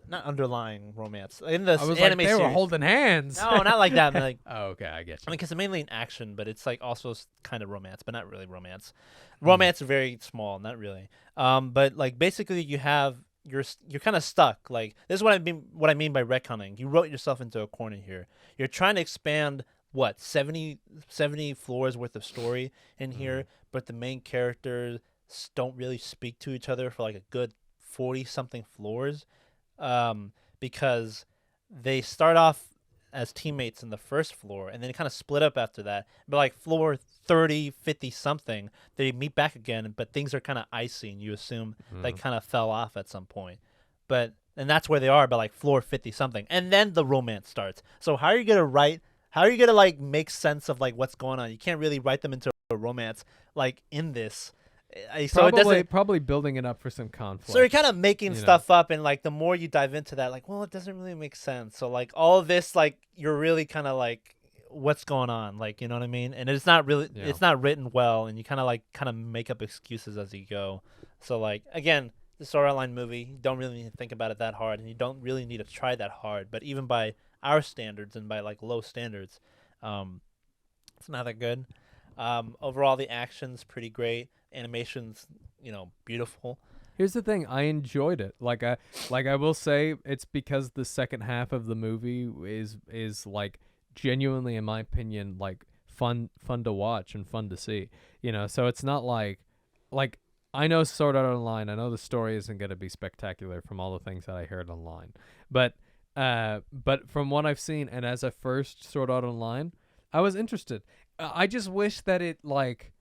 not underlying romance in the I was anime like, they series. were holding hands. No, not like that. Like, oh, okay, I get I you. mean, because it's mainly in action, but it's like also kind of romance, but not really romance. Romance is very small, not really. But like basically, you're kind of stuck. Like this is what I mean by retconning. You wrote yourself into a corner here. You're trying to expand what 70 floors worth of story in here, but the main characters don't really speak to each other for like a good 40 something floors, because they start off as teammates in the first floor, and then kind of split up after that. But like floor 30, 50 something, they meet back again, but things are kind of icy, and you assume they kind of fell off at some point. And that's where they are, by like floor 50 something, and then the romance starts. So how are you gonna like make sense of like what's going on? You can't really write them into a romance like in this. So Probably building it up for some conflict. So you're kind of making stuff up, and like the more you dive into that, like, well, it doesn't really make sense. So like all of this, like you're really kind of like, what's going on? Like, you know what I mean? And it's not really, it's not written well, and you kind of make up excuses as you go. So like again, the Sword Art Online movie, you don't really need to think about it that hard, and you don't really need to try that hard. But even by our standards and by like low standards, it's not that good. Overall, the action's pretty great. Animation's, beautiful. Here's the thing, I enjoyed it. Like I will say, it's because the second half of the movie is like genuinely, in my opinion, like fun to watch and fun to see. So it's not like I know Sword Art Online, I know the story isn't going to be spectacular from all the things that I heard online, but from what I've seen, and as a first Sword Art Online, I was interested. I just wish that it like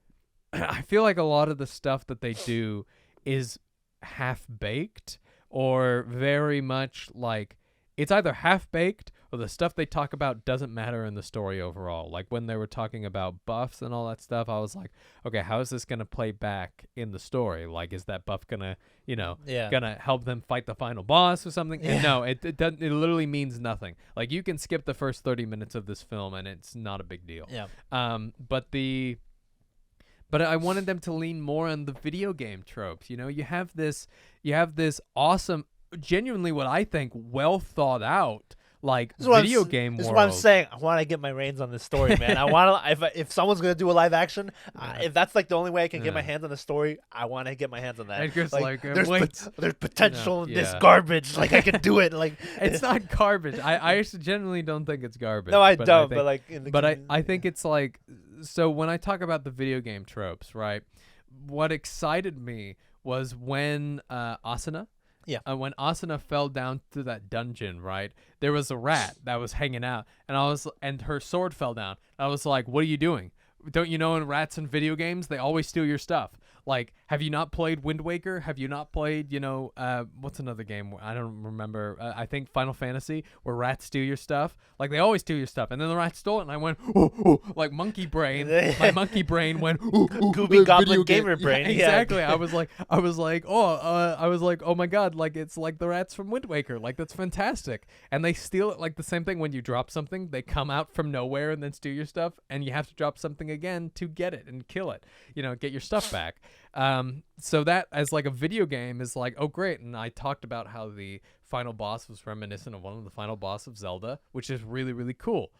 I feel like a lot of the stuff that they do is half-baked, or very much like it's either half-baked or the stuff they talk about doesn't matter in the story overall. Like when they were talking about buffs and all that stuff, I was like, okay, how is this going to play back in the story? Like, is that buff going to, gonna help them fight the final boss or something? Yeah. And no, it doesn't. It literally means nothing. Like you can skip the first 30 minutes of this film and it's not a big deal. Yeah. But I wanted them to lean more on the video game tropes. You have this awesome, genuinely what I think well thought out video game world. This is what I'm saying. I want to get my reins on this story, man. I want to. If someone's gonna do a live action, if that's like the only way I can get my hands on the story, I want to get my hands on that. Edgar's there's potential in this garbage. Like I can do it. Like it's not garbage. I actually genuinely don't think it's garbage. No, I don't. I think it's like, so when I talk about the video game tropes, right? What excited me was when Asuna. Yeah. When Asuna fell down to that dungeon, right? There was a rat that was hanging out, and her sword fell down. I was like, "What are you doing? Don't you know in rats in video games they always steal your stuff?" Like, have you not played Wind Waker? Have you not played, what's another game? I don't remember. I think Final Fantasy, where rats steal your stuff. Like, they always steal your stuff. And then the rats stole it, and I went, oh, like monkey brain. My monkey brain went, Gooby Goblin gamer brain. Yeah, exactly. I was like, oh my God, like, it's like the rats from Wind Waker. Like, that's fantastic. And they steal it, like the same thing when you drop something. They come out from nowhere and then steal your stuff, and you have to drop something again to get it and kill it. Get your stuff back. So that as like a video game is like, oh great. And I talked about how the final boss was reminiscent of one of the final boss of Zelda, which is really, really cool.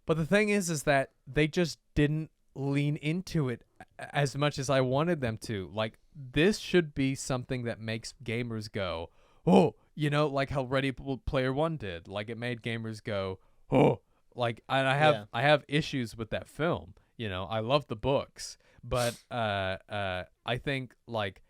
But the thing is that they just didn't lean into it as much as I wanted them to. Like, this should be something that makes gamers go, oh, like how Ready Player One did. Like, it made gamers go, oh, like, and I have issues with that film. I love the books, but I think like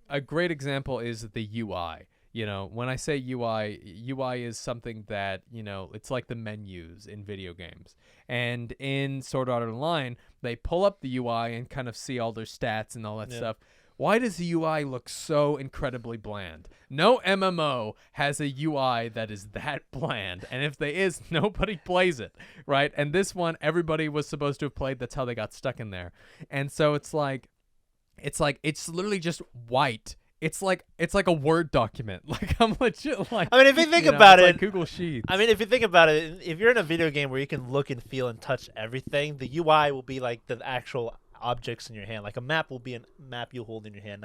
a great example is the UI. When I say UI is something that, it's like the menus in video games. And in Sword Art Online, they pull up the UI and kind of see all their stats and all that stuff. Why does the UI look so incredibly bland? No MMO has a UI that is that bland. And if there is, nobody plays it, right? And this one, everybody was supposed to have played. That's how they got stuck in there. And so it's literally just white. It's like a Word document. Like, I'm legit like, I mean, if you think about it, like Google Sheets. I mean, if you think about it, if you're in a video game where you can look and feel and touch everything, the UI will be like the actual objects in your hand. Like, a map will be a map you hold in your hand,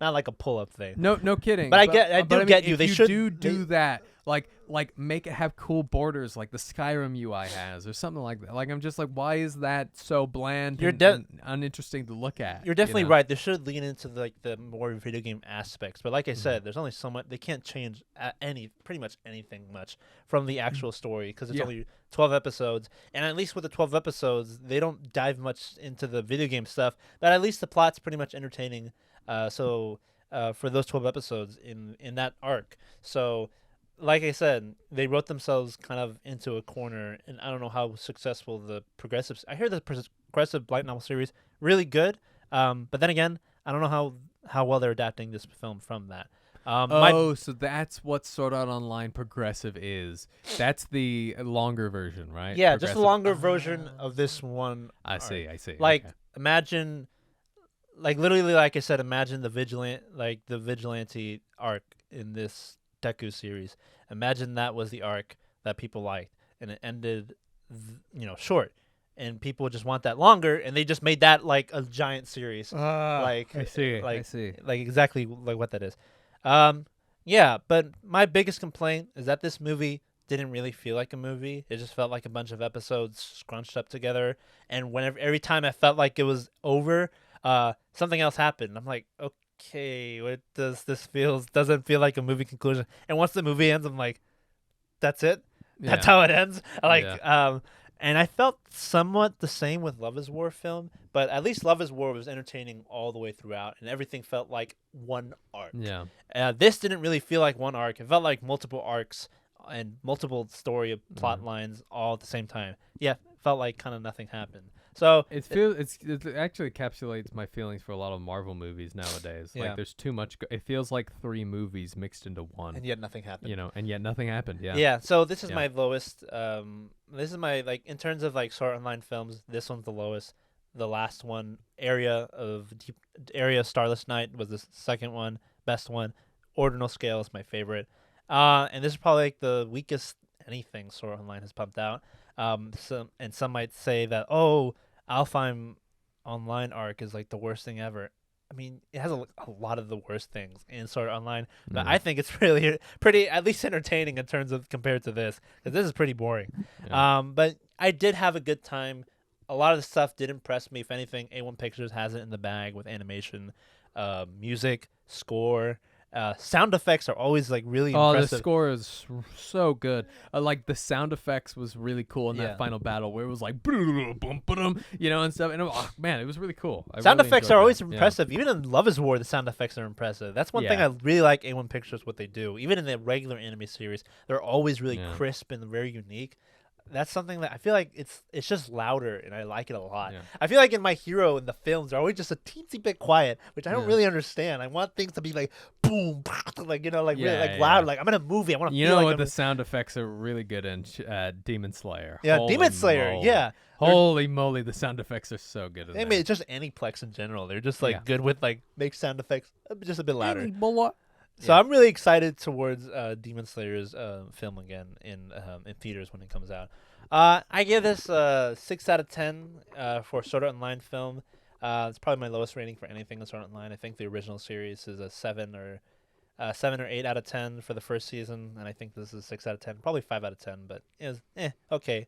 not like a pull-up thing. No kidding. But I get you. They do that. Like make it have cool borders like the Skyrim UI has, or something like that. Like, I'm just like, why is that so bland and uninteresting to look at? You're definitely right. They should lean into the more video game aspects. But like I said, there's only so much. They can't change pretty much anything much from the actual story, because it's only 12 episodes. And at least with the 12 episodes, they don't dive much into the video game stuff. But at least the plot's pretty much entertaining. For those 12 episodes in that arc. So, like I said, they wrote themselves kind of into a corner, and I don't know how successful the progressive. I hear the progressive light novel series really good, but then again, I don't know how well they're adapting this film from that. So that's what Sword Art Online progressive is. That's the longer version, right? Yeah, just a longer version of this one. I see. Like, okay. Imagine, like, literally, like I said, imagine the vigilante arc in this Deku series. Imagine that was the arc that people liked, and it ended, short, and people just want that longer, and they just made that like a giant series. I see. Like exactly like what that is. But my biggest complaint is that this movie didn't really feel like a movie. It just felt like a bunch of episodes scrunched up together, and every time I felt like it was over, something else happened. I'm like, okay, what does this doesn't feel like a movie conclusion. And once the movie ends, I'm like, that's it? Yeah. That's how it ends? And I felt somewhat the same with Love is War film, but at least Love is War was entertaining all the way throughout, and everything felt like one arc. Yeah. This didn't really feel like one arc. It felt like multiple arcs and multiple story plot lines all at the same time. Yeah, it felt like kind of nothing happened. So it actually encapsulates my feelings for a lot of Marvel movies nowadays. Yeah. Like, there's too much. It feels like 3 movies mixed into one, and yet nothing happened. Yeah. Yeah. So this is my lowest. This is my, like, in terms of like Sword Art Online films. This one's the lowest. The last one, Area of Starless Night, was the second one, best one. Ordinal Scale is my favorite. And this is probably like the weakest anything Sword Art Online has pumped out. Some might say that, Alfheim Online arc is like the worst thing ever. I mean, it has a lot of the worst things in Sword Art Online, but I think it's really pretty, at least entertaining in terms of compared to this, because this is pretty boring. Yeah. But I did have a good time. A lot of the stuff did impress me. If anything, A1 Pictures has it in the bag with animation, music, score. Sound effects are always like really impressive. The score is so good. Like, the sound effects was really cool in that final battle, where it was like, and stuff. And man, it was really cool. Sound effects are always impressive. Even in Love is War, the sound effects are impressive. That's one thing I really like A1 Pictures, what they do. Even in the regular anime series, they're always really crisp and very unique. That's something that I feel like it's just louder, and I like it a lot. Yeah. I feel like in My Hero in the films, they're always just a teensy bit quiet, which I don't Yeah. really understand. I want things to be like boom, like like really like Yeah, loud. yeah. Like I'm in a movie. I want to You feel know like what? I'm The sound effects are really good in Demon Slayer. yeah, Holy Demon Slayer. moly. Yeah, Holy moly, the sound effects are so good in I mean there. it's just Aniplex in general. They're just like Yeah. good with like make sound effects just a bit louder. So Yeah. I'm really excited towards Demon Slayer's film again in theaters when it comes out. I give this 6 out of 10 for Sword Art Online film. It's probably my lowest rating for anything in Sword Art Online. I think the original series is a 7 or 8 out of 10 for the first season, and I think this is 6 out of 10, probably 5 out of 10, but it's okay.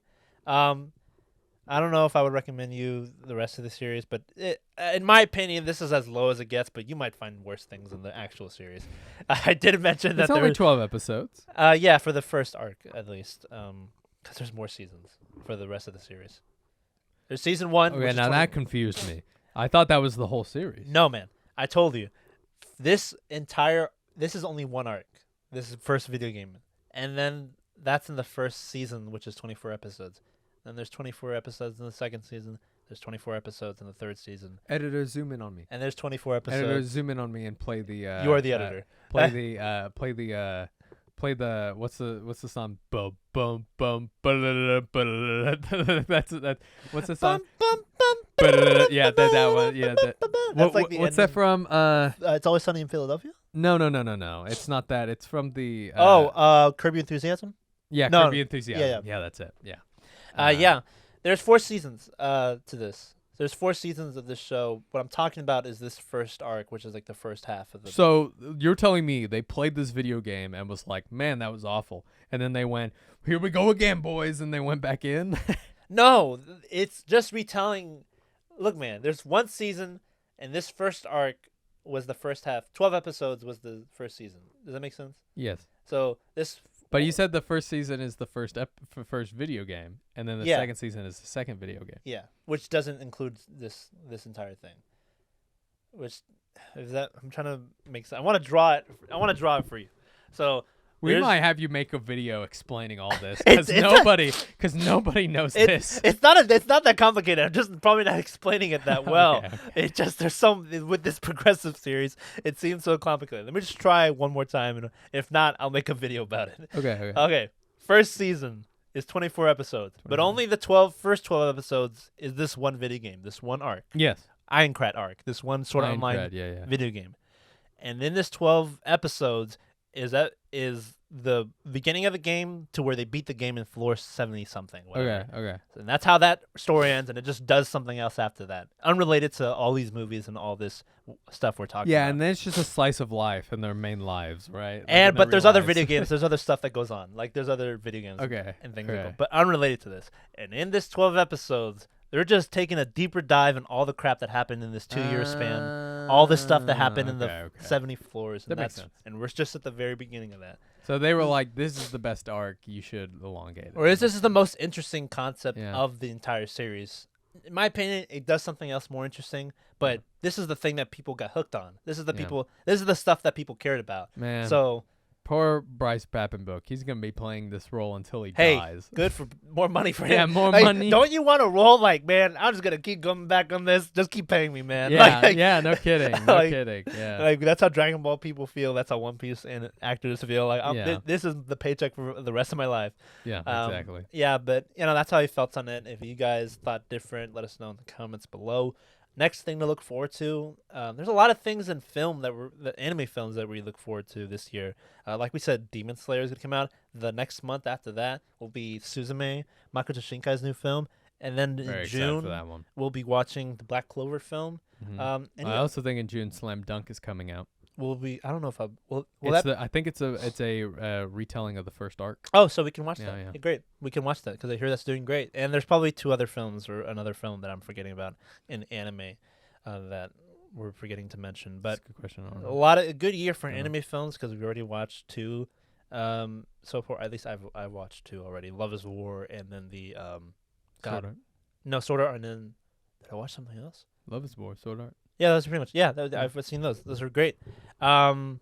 I don't know if I would recommend you the rest of the series, but in my opinion, this is as low as it gets. But you might find worse things in the actual series. I did mention that It's only 12 episodes. yeah, for the first arc at least, because there's more seasons for the rest of the series. There's season 1. Okay, which now is that confused me. I thought that was the whole series. no, man. I told you, this is only one arc. This is the first video game, and then that's in the first season, which is 24 episodes. Then there's 24 episodes in the second season. There's 24 episodes in the third season. Editor, zoom in on me. And there's 24 episodes. Editor, zoom in on me and play the. You are the editor. Play the. What's the song? Bum bum bum. That's what's the song? Bum, bum, bum, Yeah, that one. Yeah, that. That's like the What's that ending. from? It's Always Sunny in Philadelphia? No. It's not that. It's from the. Curb Your Enthusiasm? Yeah, no, Kirby Enthusiasm. yeah. That's it. Yeah. Yeah. There's 4 seasons to this. There's 4 seasons of this show. What I'm talking about is this first arc, which is like the first half of the. So you're telling me they played this video game and was like, man, that was awful. And then they went, here we go again, boys. And they went back in. No, it's just retelling. Look, man, there's 1 season, and this first arc was the first half. 12 episodes was the first season. Does that make sense? Yes. So this. But you said the first season is the first first video game, and then the second season is the second video game. Yeah, which doesn't include this entire thing. Which is that I'm trying to make sense. I want to draw it for you. So We there's- might have you make a video explaining all this It's- because nobody knows this. It's not that complicated. I'm just probably not explaining it that well. Okay. It just there's some with this progressive series. It seems so complicated. Let me just try one more time, and if not, I'll make a video about it. Okay. Okay. First season is 24 episodes, but only the first 12 episodes is this one video game, this one arc, Yes. Ironclad arc, this one sort of online Ironclad, yeah. video game. And then this 12 episodes is the beginning of the game to where they beat the game in floor 70 something. Whatever. Okay. And that's how that story ends, and it just does something else after that, unrelated to all these movies and all this stuff we're talking Yeah, about. and then it's just a slice of life in their main lives, right? Like, in But their there's real other lives. video games. There's other stuff that goes on. Like there's other video games Okay. and things, Okay. but unrelated to this. And in this 12 episodes, they're just taking a deeper dive in all the crap that happened in this 2-year span, all the stuff that happened in the Okay. 70 floors. And That makes sense. And we're just at the very beginning of that. So they were like, "This is the best arc. You should elongate it." Or this is the most interesting concept Yeah. of the entire series. In my opinion, it does something else more interesting, but this is the thing that people got hooked on. This is this is the stuff that people cared about. Man, So, poor Bryce Pappenbook. He's gonna be playing this role until he hey, dies. good for more money for him. Yeah, more Like, money. Don't you want to roll like, man, I'm just going to keep going back on this. Just keep paying me, man. Yeah, Like, yeah, no kidding, no like- kidding. Yeah, Like that's how Dragon Ball people feel. That's how One Piece and actors feel. Like Yeah. this is the paycheck for the rest of my life. yeah, exactly. Yeah, but that's how he felt on it. If you guys thought different, let us know in the comments below. Next thing to look forward to. There's a lot of things in film the anime films that we look forward to this year. Like we said, Demon Slayer is gonna come out. The next month after that will be Suzume, Makoto Shinkai's new film, and then Very in excited June for that one. we'll be watching the Black Clover film. Mhm. And I also think in June Slam Dunk is coming out. we'll be. I don't know if I will. I think it's a retelling of the first arc. Oh, so we can watch Yeah, that. yeah. Yeah, great. We can watch that because I hear that's doing great. And there's probably 2 other films or another film that I'm forgetting about in anime that we're forgetting to mention. But That's a good question. I don't a know. lot of a good year for Yeah. anime films because we've already watched 2. So far, at least I've watched 2 already. Love is War, and then the Sword Art. no Sword Art, and then did I watch something else? Love is War, Sword Art. Yeah, those are pretty much. Yeah, Yeah. I've seen those. Those are great. And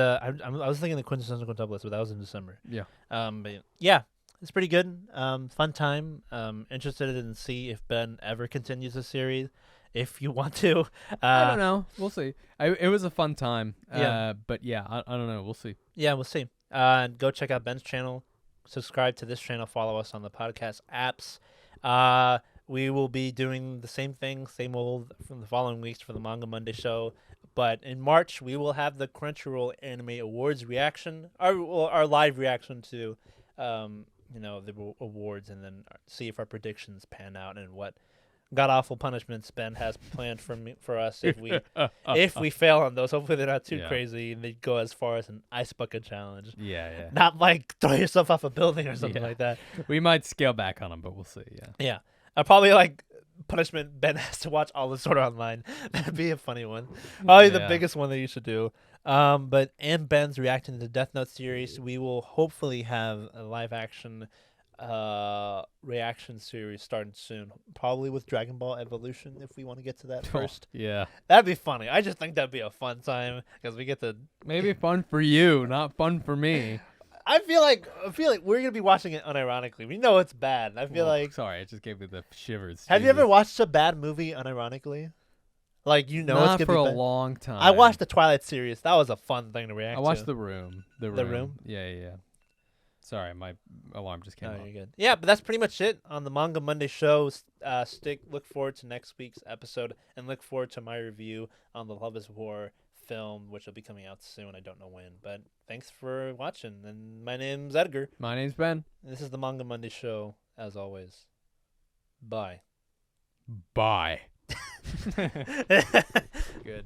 I was thinking the quintessential quintuplets, but that was in December. Yeah. But yeah, It's pretty good. Fun time. Interested in see if Ben ever continues the series. If you want to, I don't know. We'll see. It was a fun time. Yeah. But yeah, I don't know. We'll see. Yeah, we'll see. Go check out Ben's channel. Subscribe to this channel. Follow us on the podcast apps. We will be doing the same thing, same old from the following weeks for the Manga Monday show. But in March, we will have the Crunchyroll Anime Awards reaction, our live reaction to, the awards, and then see if our predictions pan out and what god awful punishments Ben has planned for us if we fail on those. Hopefully they're not too crazy and they go as far as an ice bucket challenge. Yeah. Not like throw yourself off a building or something like that. We might scale back on them, but we'll see. Yeah. Probably like punishment Ben has to watch all the Sword Art Online. That'd be a funny one. Probably the biggest one that you should do. And Ben's reacting to the Death Note series. We will hopefully have a live action reaction series starting soon, probably with Dragon Ball Evolution if we want to get to that first. Yeah, that'd be funny. I just think that'd be a fun time because we get to maybe fun for you, not fun for me. I feel like we're gonna be watching it unironically. We know it's bad. I feel like sorry, it just gave me the shivers. Have you ever watched a bad movie unironically? Like not it's gonna for be a bad? long time. I watched the Twilight series. That was a fun thing to react to. I watched The Room. The Room? Yeah. Sorry, my alarm just came Oh, up. you're good. Yeah, but that's pretty much it on the Manga Monday show. Look forward to next week's episode, and look forward to my review on the Love is War film, which will be coming out soon. I don't know when, but thanks for watching. And my name's Edgar. My name's Ben. And this is the Manga Monday show, as always. Bye. Bye. Good.